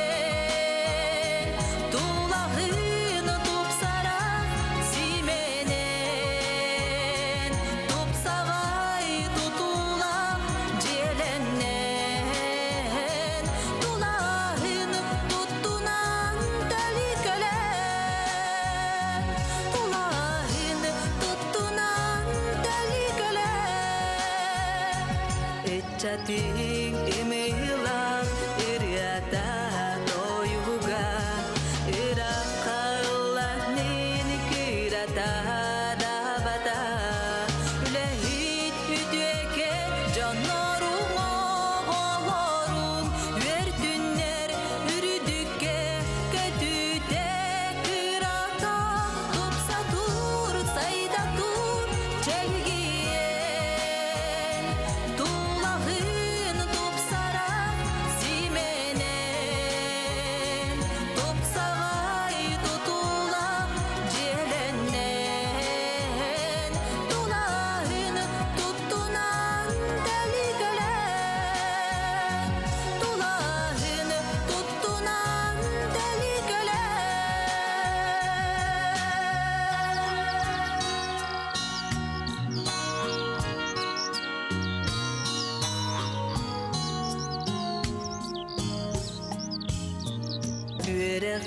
Chating imilang iriata toyuga irakalanin kirata dabata lehit üdüke canlarun ağlarun vertünler ürüdükke kötüde kirata topsa dur sayda dur çelgi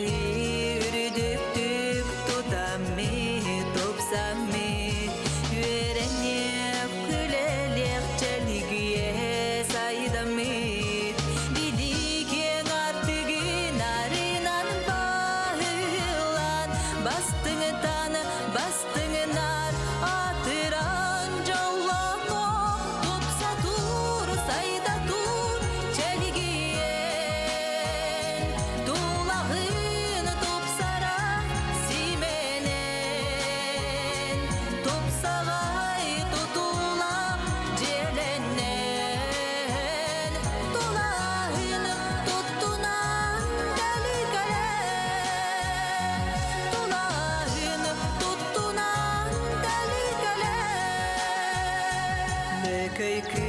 Yürüdüktük tutammi, topsammi, yürenip külelik çelgiye saydammi. Bidiken artıgın arınan bağılan, bastığın tanı, bastığın ar, көйкі